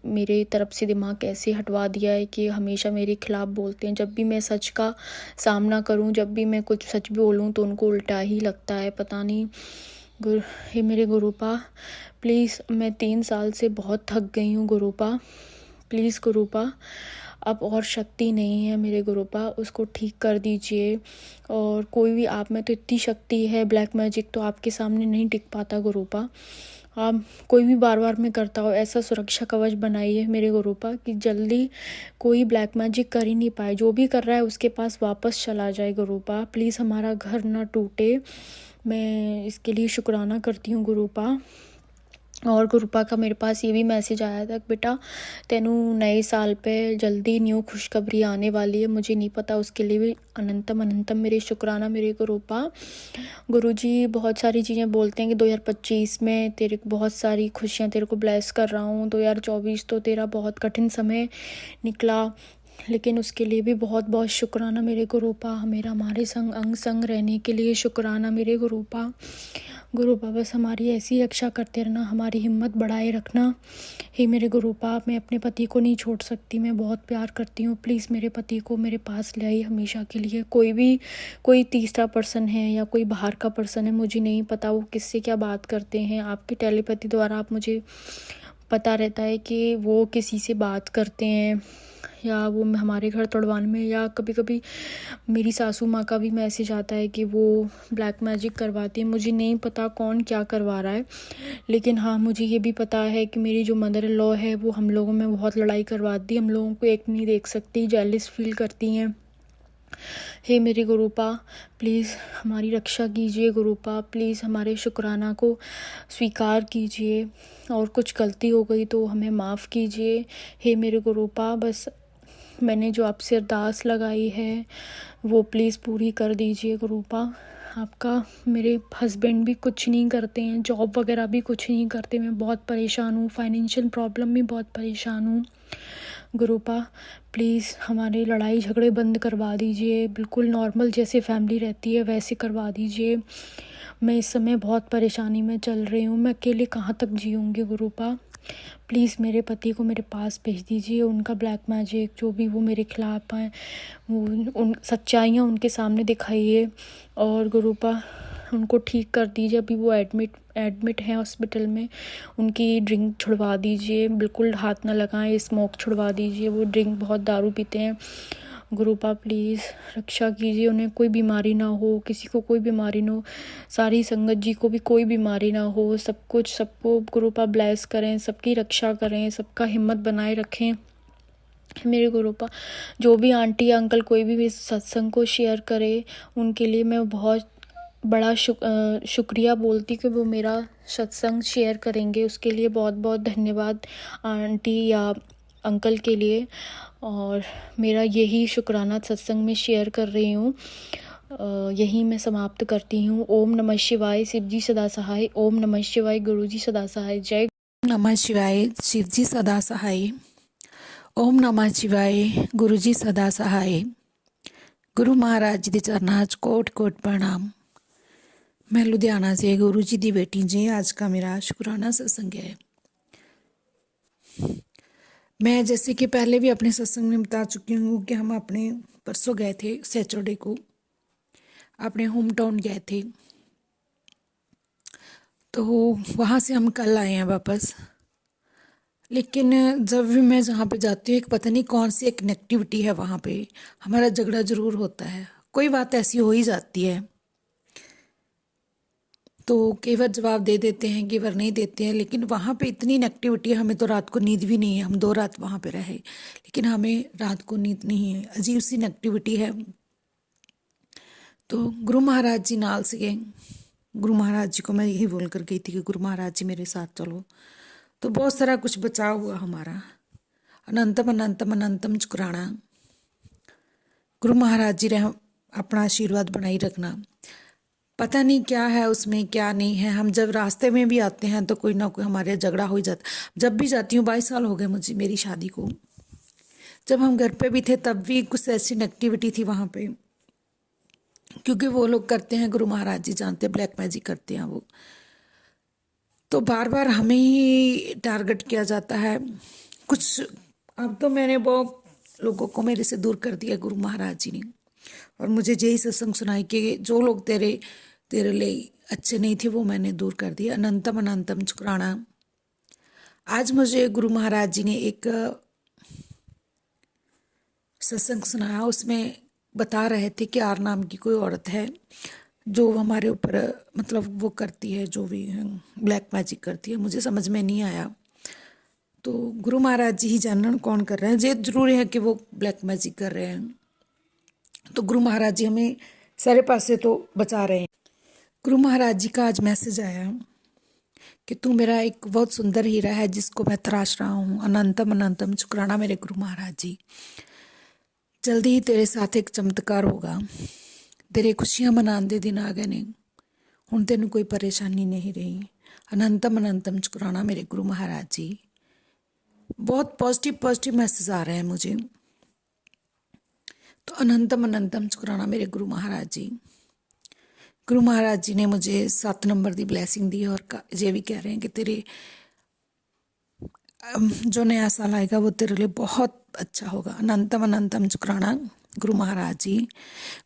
मेरे तरफ से दिमाग ऐसे हटवा दिया है कि हमेशा मेरे खिलाफ़ बोलते हैं। जब भी मैं सच का सामना करूँ, जब भी मैं कुछ सच बोलूँ तो उनको उल्टा ही लगता है। पता नहीं हे मेरे गुरुपा, प्लीज़ मैं 3 साल से बहुत थक गई हूँ गुरुपा। प्लीज़ गुरुपा, अब और शक्ति नहीं है मेरे गुरुपा, उसको ठीक कर दीजिए। और कोई भी आप में तो इतनी शक्ति है, ब्लैक मैजिक तो आपके सामने नहीं टिक पाता गुरुपा। आप कोई भी बार में करता हो, ऐसा सुरक्षा कवच बनाइए मेरे गुरुपा कि जल्दी कोई ब्लैक मैजिक कर ही नहीं पाए। जो भी कर रहा है उसके पास वापस चला जाए गुरुपा। प्लीज़ हमारा घर ना टूटे। मैं इसके लिए शुक्राना करती हूँ गुरुपा। और गुरुपा का मेरे पास ये भी मैसेज आया था, बेटा तेनू नए साल पे जल्दी न्यू खुशखबरी आने वाली है। मुझे नहीं पता, उसके लिए भी अनंतम अनंतम मेरे शुक्राना मेरे गुरुपा। गुरुजी बहुत सारी चीज़ें बोलते हैं कि 2025 में तेरे को बहुत सारी खुशियाँ तेरे को ब्लेस कर रहा हूँ। 2024 तो तेरा बहुत कठिन समय निकला, लेकिन उसके लिए भी बहुत बहुत शुक्राना मेरे गुरुपा। हमारे संग अंग संग रहने के लिए शुक्राना मेरे गुरुपा। गुरुपा बस हमारी ऐसी रक्षा करते रहना, हमारी हिम्मत बढ़ाए रखना। हे मेरे गुरुपा, मैं अपने पति को नहीं छोड़ सकती, मैं बहुत प्यार करती हूँ। प्लीज़ मेरे पति को मेरे पास ले आई हमेशा के लिए। कोई तीसरा पर्सन है या कोई बाहर का पर्सन है, मुझे नहीं पता वो किससे क्या बात करते हैं। आपके टेलीपैथी द्वारा आप मुझे पता रहता है कि वो किसी से बात करते हैं या वो हमारे घर तोड़वाने में, या कभी कभी मेरी सासू माँ का भी मैसेज आता है कि वो ब्लैक मैजिक करवाती है। मुझे नहीं पता कौन क्या करवा रहा है, लेकिन हाँ मुझे ये भी पता है कि मेरी जो मदर इन लॉ है वो हम लोगों में बहुत लड़ाई करवाती, हम लोगों को एक नहीं देख सकती, जेलिस फील करती हैं। हे मेरे गुरुपा, प्लीज़ हमारी रक्षा कीजिए गुरुपा। प्लीज़ हमारे शुक्राना को स्वीकार कीजिए, और कुछ गलती हो गई तो हमें माफ़ कीजिए। हे मेरे गुरुपा, बस मैंने जो आपसे अरदास लगाई है वो प्लीज़ पूरी कर दीजिए गुरुपा। आपका मेरे हस्बैंड भी कुछ नहीं करते हैं, जॉब वगैरह भी कुछ नहीं करते। मैं बहुत परेशान हूँ, फाइनेंशियल प्रॉब्लम में बहुत परेशान हूँ गुरुपा। प्लीज़ हमारे लड़ाई झगड़े बंद करवा दीजिए, बिल्कुल नॉर्मल जैसे फैमिली रहती है वैसे करवा दीजिए। मैं इस समय बहुत परेशानी में चल रही हूँ, मैं अकेले कहाँ तक जीऊँगी गुरुपा। प्लीज़ मेरे पति को मेरे पास भेज दीजिए। उनका ब्लैक मैजिक जो भी वो मेरे खिलाफ हैं, वो उन सच्चाइयाँ उनके सामने दिखाइए, और गुरुपा उनको ठीक कर दीजिए। अभी वो एडमिट हैं हॉस्पिटल में, उनकी ड्रिंक छुड़वा दीजिए, बिल्कुल हाथ ना लगाएं, स्मोक छुड़वा दीजिए। वो ड्रिंक बहुत दारू पीते हैं गुरुपा। प्लीज़ रक्षा कीजिए, उन्हें कोई बीमारी ना हो, किसी को कोई बीमारी ना हो, सारी संगत जी को भी कोई बीमारी ना हो। सबको गुरुपा ब्लेस करें, सबकी रक्षा करें, सबका हिम्मत बनाए रखें मेरे गुरुपा। जो भी आंटी अंकल कोई भी इस सत्संग को शेयर करे, उनके लिए मैं बहुत बड़ा शुक्रिया बोलती कि वो मेरा सत्संग शेयर करेंगे। उसके लिए बहुत बहुत धन्यवाद आंटी या अंकल के लिए। और मेरा यही शुक्राना सत्संग में शेयर कर रही हूँ। यही मैं समाप्त करती हूँ। ओम नमः शिवाय, शिव जी सदा सहाय। ओम नमः शिवाय, गुरु जी सदा सहाय। जय नमः शिवाय, शिव जी सदा सहाय। ओम नमः शिवाय, गुरु जी सदा सहाय। गुरु महाराज जी दे चरनां च कोट कोट प्रणाम। मैं लुधियाना से गुरु जी दी बेटी जी। आज का मेरा शुक्राना सत्संग है। मैं जैसे कि पहले भी अपने सत्संग में बता चुकी हूँ कि हम अपने परसों गए थे, सैटरडे को अपने होम टाउन गए थे, तो वहाँ से हम कल आए हैं वापस। लेकिन जब भी मैं जहाँ पे जाती हूँ, एक पता नहीं कौन सी एक नेगेटिविटी है, वहाँ पे हमारा झगड़ा ज़रूर होता है। कोई बात ऐसी हो ही जाती है तो कई बार जवाब दे देते हैं, कई बार नहीं देते हैं, लेकिन वहाँ पे इतनी नेगेटिविटी है, हमें तो रात को नींद भी नहीं है। हम 2 रात वहाँ पे रहे, लेकिन हमें रात को नींद नहीं है, अजीब सी नेगेटिविटी है। तो गुरु महाराज जी नाल से, गुरु महाराज जी को मैं यही बोल कर गई थी कि गुरु महाराज जी मेरे साथ चलो। तो बहुत सारा कुछ बचाव हुआ हमारा। अनंतम अनंतम अनंतम शुक्राना। गुरु महाराज जी ने अपना आशीर्वाद बनाई रखना। पता नहीं क्या है उसमें, क्या नहीं है। हम जब रास्ते में भी आते हैं तो कोई ना कोई हमारे झगड़ा हो ही जाता। जब भी जाती हूँ, 22 साल हो गए मुझे मेरी शादी को। जब हम घर पे भी थे तब भी कुछ ऐसी नेगेटिविटी थी वहाँ पे। क्योंकि वो लोग करते हैं, गुरु महाराज जी जानते हैं, ब्लैक मैजिक करते हैं वो। तो बार बार हमें ही टारगेट किया जाता है कुछ। अब तो मैंने बहुत लोगों को मेरे से दूर कर दिया गुरु महाराज जी ने, और मुझे यही सत्संग सुनाई कि जो लोग तेरे लिए अच्छे नहीं थे वो मैंने दूर कर दिया। अनंतम अनंतम शुक्राना। आज मुझे गुरु महाराज जी ने एक सत्संग सुनाया, उसमें बता रहे थे कि आर नाम की कोई औरत है जो हमारे ऊपर मतलब वो करती है, जो भी ब्लैक मैजिक करती है। मुझे समझ में नहीं आया, तो गुरु महाराज जी ही जानन कौन कर रहे हैं। ये जरूरी है कि वो ब्लैक मैजिक कर रहे हैं, तो गुरु महाराज जी हमें सारे पासे तो बचा रहे हैं। गुरु महाराज जी का आज मैसेज आया कि तू मेरा एक बहुत सुंदर हीरा है जिसको मैं तराश रहा हूँ। अनंतम अनंतम शुक्राना मेरे गुरु महाराज जी। जल्दी ही तेरे साथ एक चमत्कार होगा। तेरे खुशियां मनाने दे दिन आ गए ने, हुण तेनू कोई परेशानी नहीं रही। अनंतम अनंतम शुक्राना मेरे गुरु महाराज जी। बहुत पॉजिटिव मैसेज आ रहे हैं मुझे, तो अनंतम अनंतम शुक्राना मेरे गुरु महाराज जी। गुरु महाराज जी ने मुझे 7 नंबर की ब्लैसिंग दी, और ये भी कह रहे हैं कि तेरे जो नया साल आएगा वो तेरे लिए बहुत अच्छा होगा। अनंतम अनंतम शुक्राना गुरु महाराज जी।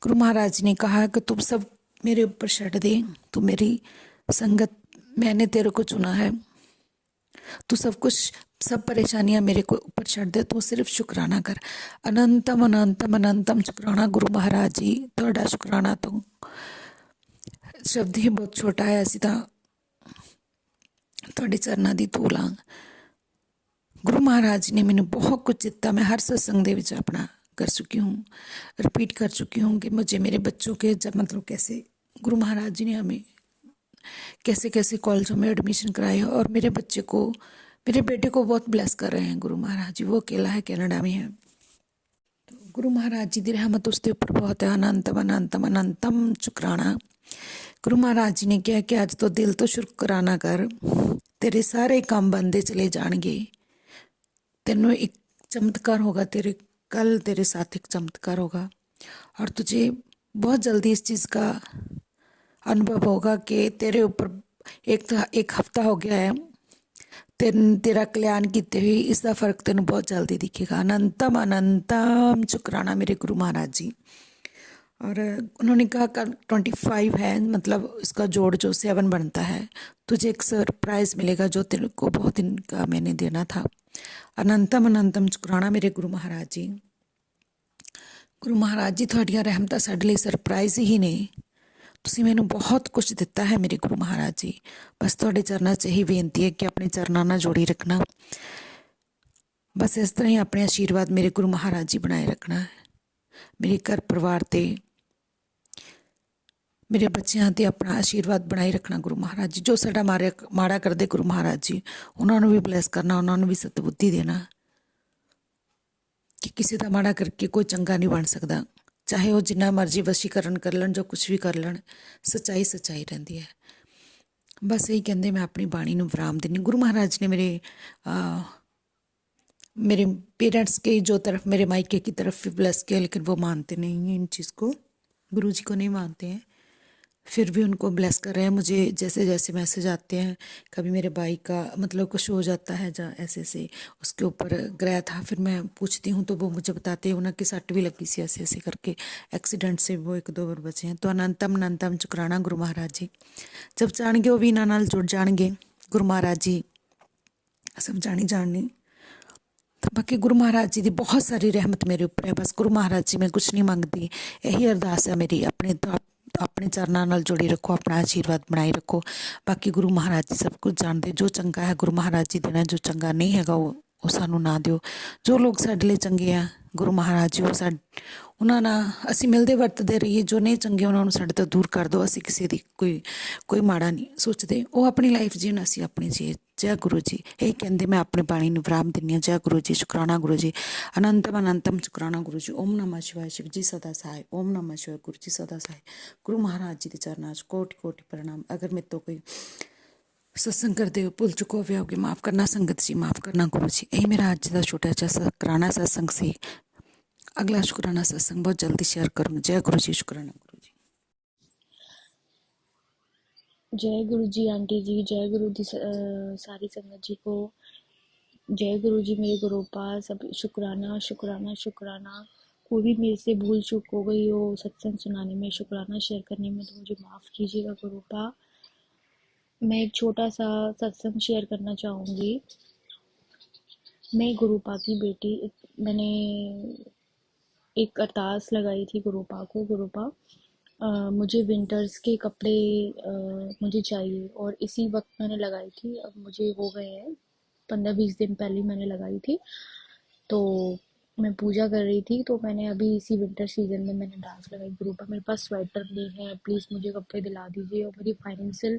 गुरु महाराज जी ने कहा कि तुम सब मेरे ऊपर छੱਡ दे, तू मेरी संगत, मैंने तेरे को चुना है, तू सब परेशानियां मेरे को ऊपर छੱਡ दे, तू सिर्फ शुक्राना कर। अनंतम अनंतम अनंतम शुक्राना गुरु महाराज जी। तुहाडा शुक्राना तो शब्द ही बहुत छोटा है, असीं तां तुहाडे चरनां दी धूल हां। गुरु महाराज जी ने मैंने बहुत कुछ दिता। मैं हर सत्संग दे विच अपना कर चुकी हूँ, रिपीट कर चुकी हूँ कि मुझे मेरे बच्चों के जब मतलब कैसे गुरु महाराज जी ने हमें कैसे कैसे कॉलेजों में एडमिशन कराए, और मेरे बेटे को बहुत ब्लेस कर रहे हैं गुरु महाराज जी। वो अकेला है, कनाडा में है, तो गुरु महाराज जी की रहमत उसके ऊपर बहुत है। अनंतम अनंतम अनंतम शुक्राना। गुरु महाराज जी ने कहा कि अज तो दिल तो शुक्राना कर, तेरे सारे काम बनते चले जाएंगे। तेनों एक चमत्कार होगा, कल तेरे साथ एक चमत्कार होगा, और तुझे बहुत जल्दी इस चीज़ का अनुभव होगा कि तेरे ऊपर एक हफ्ता हो गया है तेरा कल्याण किते हुए, इसका फ़र्क तेन बहुत जल्दी दिखेगा। अनंतम अनंतम शुक्राना मेरे गुरु महाराज जी। और उन्होंने कहा 25 है, मतलब इसका जोड़ जो 7 बनता है, तुझे एक सरप्राइज़ मिलेगा जो तेरे को बहुत दिन का मैंने देना था। अनंतम अनंतम शुक्राना मेरे गुरु महाराज जी। गुरु महाराज जी तुहाडियां रहमतां साडे लई सरप्राइज़ ही ने। तुसीं मैनूं बहुत कुछ दिता है मेरे गुरु महाराज जी। बस तुहाडे चरनां 'च यही बेनती है कि अपने चरनां नाल जोड़ी रखना। बस इस तरह ही अपने आशीर्वाद मेरे गुरु महाराज जी बनाए रखना है। मेरे घर परिवार ते मेरे बच्चों ते अपना आशीर्वाद बनाए रखना गुरु महाराज जी। जो साडा माड़ा करते गुरु महाराज जी, उन्होंने भी ब्लैस करना, उन्होंने भी सतबुद्धि देना कि किसी का माड़ा करके कोई चंगा नहीं बन सकता। चाहे वो जिन्ना मर्जी वशीकरण कर लन, जो कुछ भी कर लन, सच्चाई सच्चाई रहिंदी है। बस यही कहते मैं अपनी बाणी नूं विराम देनी। गुरु महाराज ने मेरे पेरेंट्स के जो तरफ, मेरे मायके की तरफ भी ब्लेस किया, लेकिन वो मानते नहीं हैं इन चीज़ को, गुरु जी को नहीं मानते हैं, फिर भी उनको ब्लेस कर रहे हैं। मुझे जैसे जैसे मैसेज आते हैं, कभी मेरे भाई का मतलब कुछ हो जाता है जहाँ ऐसे उसके ऊपर ग्रह था, फिर मैं पूछती हूँ तो वो मुझे बताते हैं उनकी सट भी लगी सी, ऐसे करके एक्सीडेंट से वो 1-2 बार बचे हैं। तो अनंतम अनंतम शुक्राना गुरु महाराज जी। जब जाएंगे वो भी इन्हां नाल जुड़ जाएंगे गुरु महाराज जी, सब जानी जाननी। तो बाकी गुरु महाराज जी की बहुत सारी रहमत मेरे ऊपर है। बस गुरु महाराज जी मैं कुछ नहीं मंगती, यही अरदास है मेरी, अपने चरनां नाल जुड़ी रखो, अपना आशीर्वाद बनाए रखो। बाकी गुरु महाराज जी सब कुछ जानते, जो चंगा है गुरु महाराज जी देना, जो चंगा नहीं हैगा वो सानू ना दिओ। जो लोग साडे लई चंगे आ गुरु महाराज जी, वो उन्हां नाल असीं मिलदे वरतदे रहीए। जो नहीं चंगे उन्हां नूं साडे तो दूर कर दो। असीं किसी दी कोई माड़ा नहीं सोचते, वो अपनी लाइफ जीण, असीं अपनी जी। जय गुरु जी। यही कहते मैं अपने बाणी नूं विराम दिंदी हां। जय गुरु जी। शुक्राना गुरु जी। अनंतम अनंतम शुक्राना गुरु जी। ओम नमः शिवाय। शिव जी सदा सहाय। ओम नमः शिवाय। गुरु जी सदा सहाय। गुरु महाराज जी के चरनां 'च कोटि कोटि प्रणाम। अगर मेरे तो कोई सत्संग करते हो भुल चुको हुए होगे, माफ़ करना संगत जी, माफ़ करना गुरु जी। यही मेरा अज का छोटा सा शुकराना सत्संग से। अगला शुकराना सत्संग बहुत जल्दी शेयर करूँगी। जय गुरु जी। शुकराना गुरु जी। जय गुरु जी आंटी जी, जय गुरु जी सारी संगत जी को। जय गुरु जी मेरे गुरुपा, सब शुक्राना शुक्राना शुक्राना। कोई भी मेरे से भूल चूक हो गई हो सत्संग सुनाने में, शुक्राना शेयर करने में, तो मुझे माफ़ कीजिएगा गुरुपा। मैं एक छोटा सा सत्संग शेयर करना चाहूँगी। मैं गुरुपा की बेटी, मैंने एक अरदास लगाई थी गुरुपा को। गुरुपा मुझे विंटर्स के कपड़े मुझे चाहिए, और इसी वक्त मैंने लगाई थी। अब मुझे हो गए हैं 15-20 दिन पहले मैंने लगाई थी। तो मैं पूजा कर रही थी, तो मैंने अभी इसी विंटर सीजन में मैंने डांस लगाई। गुरुपा मेरे पास स्वेटर नहीं है, प्लीज़ मुझे कपड़े दिला दीजिए। और मेरी फाइनेंशियल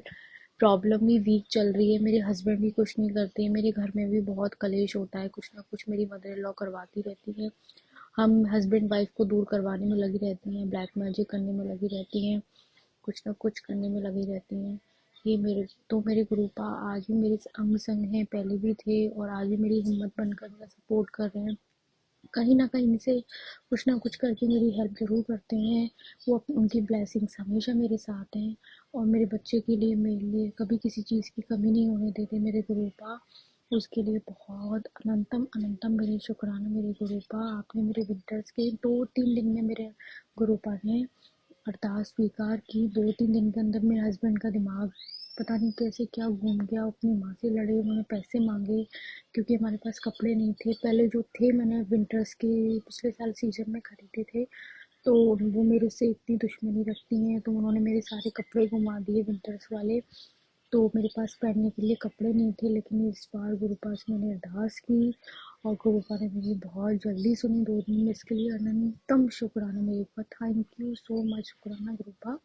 प्रॉब्लम भी वीक चल रही है, मेरे हस्बैंड भी कुछ नहीं करते, मेरे घर में भी बहुत कलेश होता है, कुछ ना कुछ मेरी मदर इन लॉ करवाती रहती है। हम हस्बैंड वाइफ को दूर करवाने में लगी रहती हैं, ब्लैक मैजिक करने में लगी रहती हैं, कुछ ना कुछ करने में लगी रहती हैं। ये मेरे गुरुपा आज भी मेरे अंग संग हैं, पहले भी थे और आज भी मेरी हिम्मत बनकर मेरा सपोर्ट कर रहे हैं। कहीं ना कहीं से कुछ ना कुछ करके मेरी हेल्प ज़रूर करते हैं। उनकी ब्लेसिंग्स हमेशा मेरे साथ हैं, और मेरे बच्चे के लिए, मेरे लिए कभी किसी चीज़ की कमी नहीं होने देते मेरे गुरुपा। उसके लिए बहुत अनंतम अनंतम मेरे शुक्राना मेरे गुरुपा। आपने मेरे विंटर्स के 2-3 दिन में मेरे गुरुपा ने अरदास स्वीकार की। 2-3 दिन के अंदर मेरे हस्बैंड का दिमाग पता नहीं कैसे क्या घूम गया, अपनी माँ से लड़े, उन्होंने पैसे मांगे क्योंकि हमारे पास कपड़े नहीं थे। पहले जो थे मैंने विंटर्स के पिछले साल सीजन में खरीदे थे, तो वो मेरे से इतनी दुश्मनी रखती हैं, तो उन्होंने मेरे सारे कपड़े घुमा दिए विंटर्स वाले। तो मेरे पास पहनने के लिए कपड़े नहीं थे, लेकिन इस बार गुरुपा से मैंने अरदास की और गुरुपा ने मेरी बहुत जल्दी सुनी। 2 दिन में इसके लिए अनंतम शुक्राना मेरे ऊपर। थैंक यू सो मच शुक्राना गुरुपा।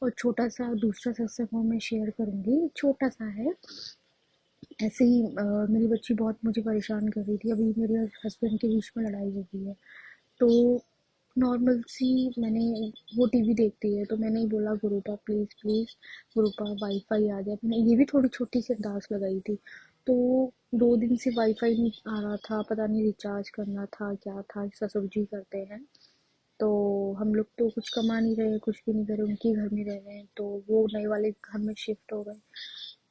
और छोटा सा दूसरा सत्संग मैं शेयर करूँगी, छोटा सा है। ऐसे ही मेरी बच्ची बहुत मुझे परेशान कर रही थी, अभी मेरे हस्बैंड के बीच में लड़ाई हो गई है। तो नॉर्मल सी मैंने, वो टीवी देखती है, तो मैंने ही बोला गुरुपा प्लीज़ प्लीज़ गुरुपा वाईफाई आ जाए। मैंने ये भी थोड़ी छोटी सी अरदास लगाई थी। तो 2 दिन से वाईफाई नहीं आ रहा था, पता नहीं रिचार्ज करना था क्या था, ससुर जी करते हैं। तो हम लोग तो कुछ कमा नहीं रहे, कुछ भी नहीं कर रहे, उनके घर में रह रहे हैं, तो वो नए वाले घर में शिफ्ट हो गए।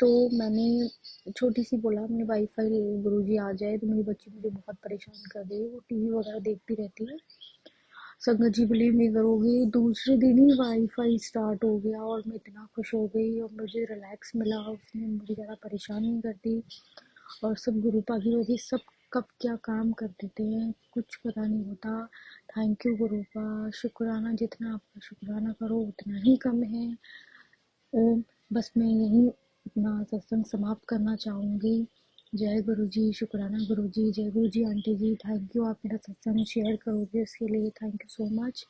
तो मैंने छोटी सी बोला मैंने वाईफाई गुरुजी आ जाए। तो मेरी बच्ची मुझे बहुत परेशान कर रही है, वो टीवी वगैरह देखती रहती है। संगत जी बिलीव नहीं करोगे, दूसरे दिन ही वाईफाई स्टार्ट हो गया और मैं इतना खुश हो गई और मुझे रिलैक्स मिला। उसने मुझे ज़्यादा परेशान नहीं करती, और सब गुरुपा की वजह, सब कब क्या काम कर देते हैं कुछ पता नहीं होता। Thank you गुरुपा। शुक्राना जितना आपका शुक्राना करो उतना ही कम है। ओम। बस मैं यहीं अपना सत्संग समाप्त करना चाहूँगी। जय गुरु जी, शुक्राना गुरु जी, जय गुरु जी आंटी जी, थैंक यू। आप मेरा सत्संग शेयर करोगे उसके लिए थैंक यू सो मच।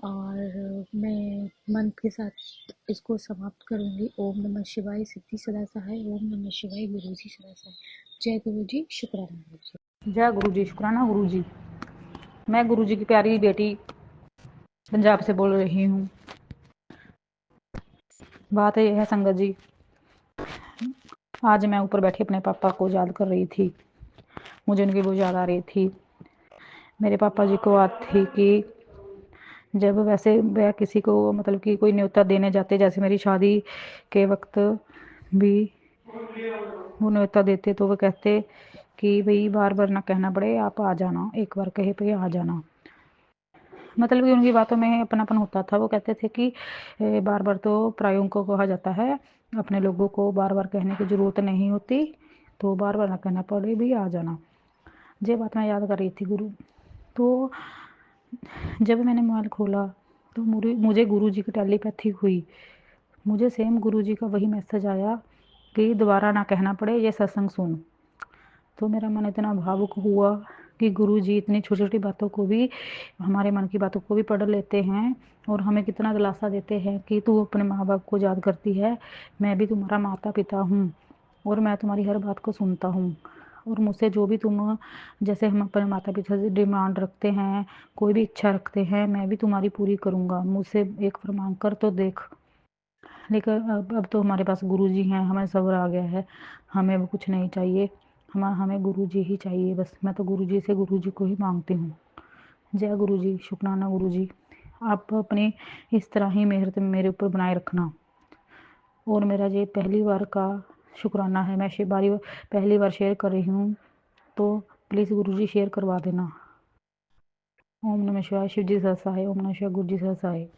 और मैं मन के साथ इसको समाप्त करूँगी। ओम नमः शिवाय, सिद्धि सदा सहाय। ओम नमः शिवाय, गुरु जी सदा सहाय। जय गुरु जी, शुक्राना गुरु जी। जय गुरु जी, शुक्राना गुरु जी। मैं गुरु जी की प्यारी बेटी पंजाब से बोल रही हूँ। बात यह है संगत जी, आज मैं ऊपर बैठी अपने पापा को याद कर रही थी। मुझे उनकी वो याद आ रही थी। मेरे पापा जी को बात थी कि जब वैसे वह किसी को मतलब कि कोई न्योता देने जाते, जैसे मेरी शादी के वक्त भी वो न्योता देते, तो वो कहते कि भाई बार बार ना कहना पड़े, आप आ जाना, एक बार कहे पे आ जाना। मतलब कि उनकी बातों में अपनापन होता था। वो कहते थे कि बार बार तो परायों को कहा जाता है, अपने लोगों को बार बार कहने की ज़रूरत नहीं होती, तो बार बार ना कहना पड़े भी आ जाना। ये बात मैं याद कर रही थी गुरु। तो जब मैंने मोबाइल खोला तो मुझे गुरु जी की टेलीपैथी हुई। मुझे सेम गुरु जी का वही मैसेज आया कि दोबारा ना कहना पड़े, ये सत्संग सुन। तो मेरा मन इतना भावुक हुआ कि गुरु जी इतनी छोटी छोटी बातों को भी, हमारे मन की बातों को भी पढ़ लेते हैं और हमें कितना दिलासा देते हैं कि तू अपने माँ बाप को याद करती है, मैं भी तुम्हारा माता पिता हूँ और मैं तुम्हारी हर बात को सुनता हूँ, और मुझसे जो भी तुम, जैसे हम अपने माता पिता से डिमांड रखते हैं, कोई भी इच्छा रखते हैं, मैं भी तुम्हारी पूरी करूँगा, मुझसे एक बार मांग कर तो देख। लेकिन अब तो हमारे पास गुरु जी हैं, हमें सब्र आ गया है, हमें अब कुछ नहीं चाहिए, हमें गुरु जी ही चाहिए बस। मैं तो गुरु जी से गुरु जी को ही मांगती हूँ। जय गुरु जी, शुक्राना गुरु जी। आप अपनी इस तरह ही मेहर मेरे ऊपर बनाए रखना। और मेरा ये पहली बार का शुक्राना है, मैं पहली बार शेयर कर रही हूँ, तो प्लीज़ गुरुजी शेयर करवा देना। ओम नमः शिवाय, शिव जी सहाय। ओम नमः शिवाय, गुरु जी सहाय।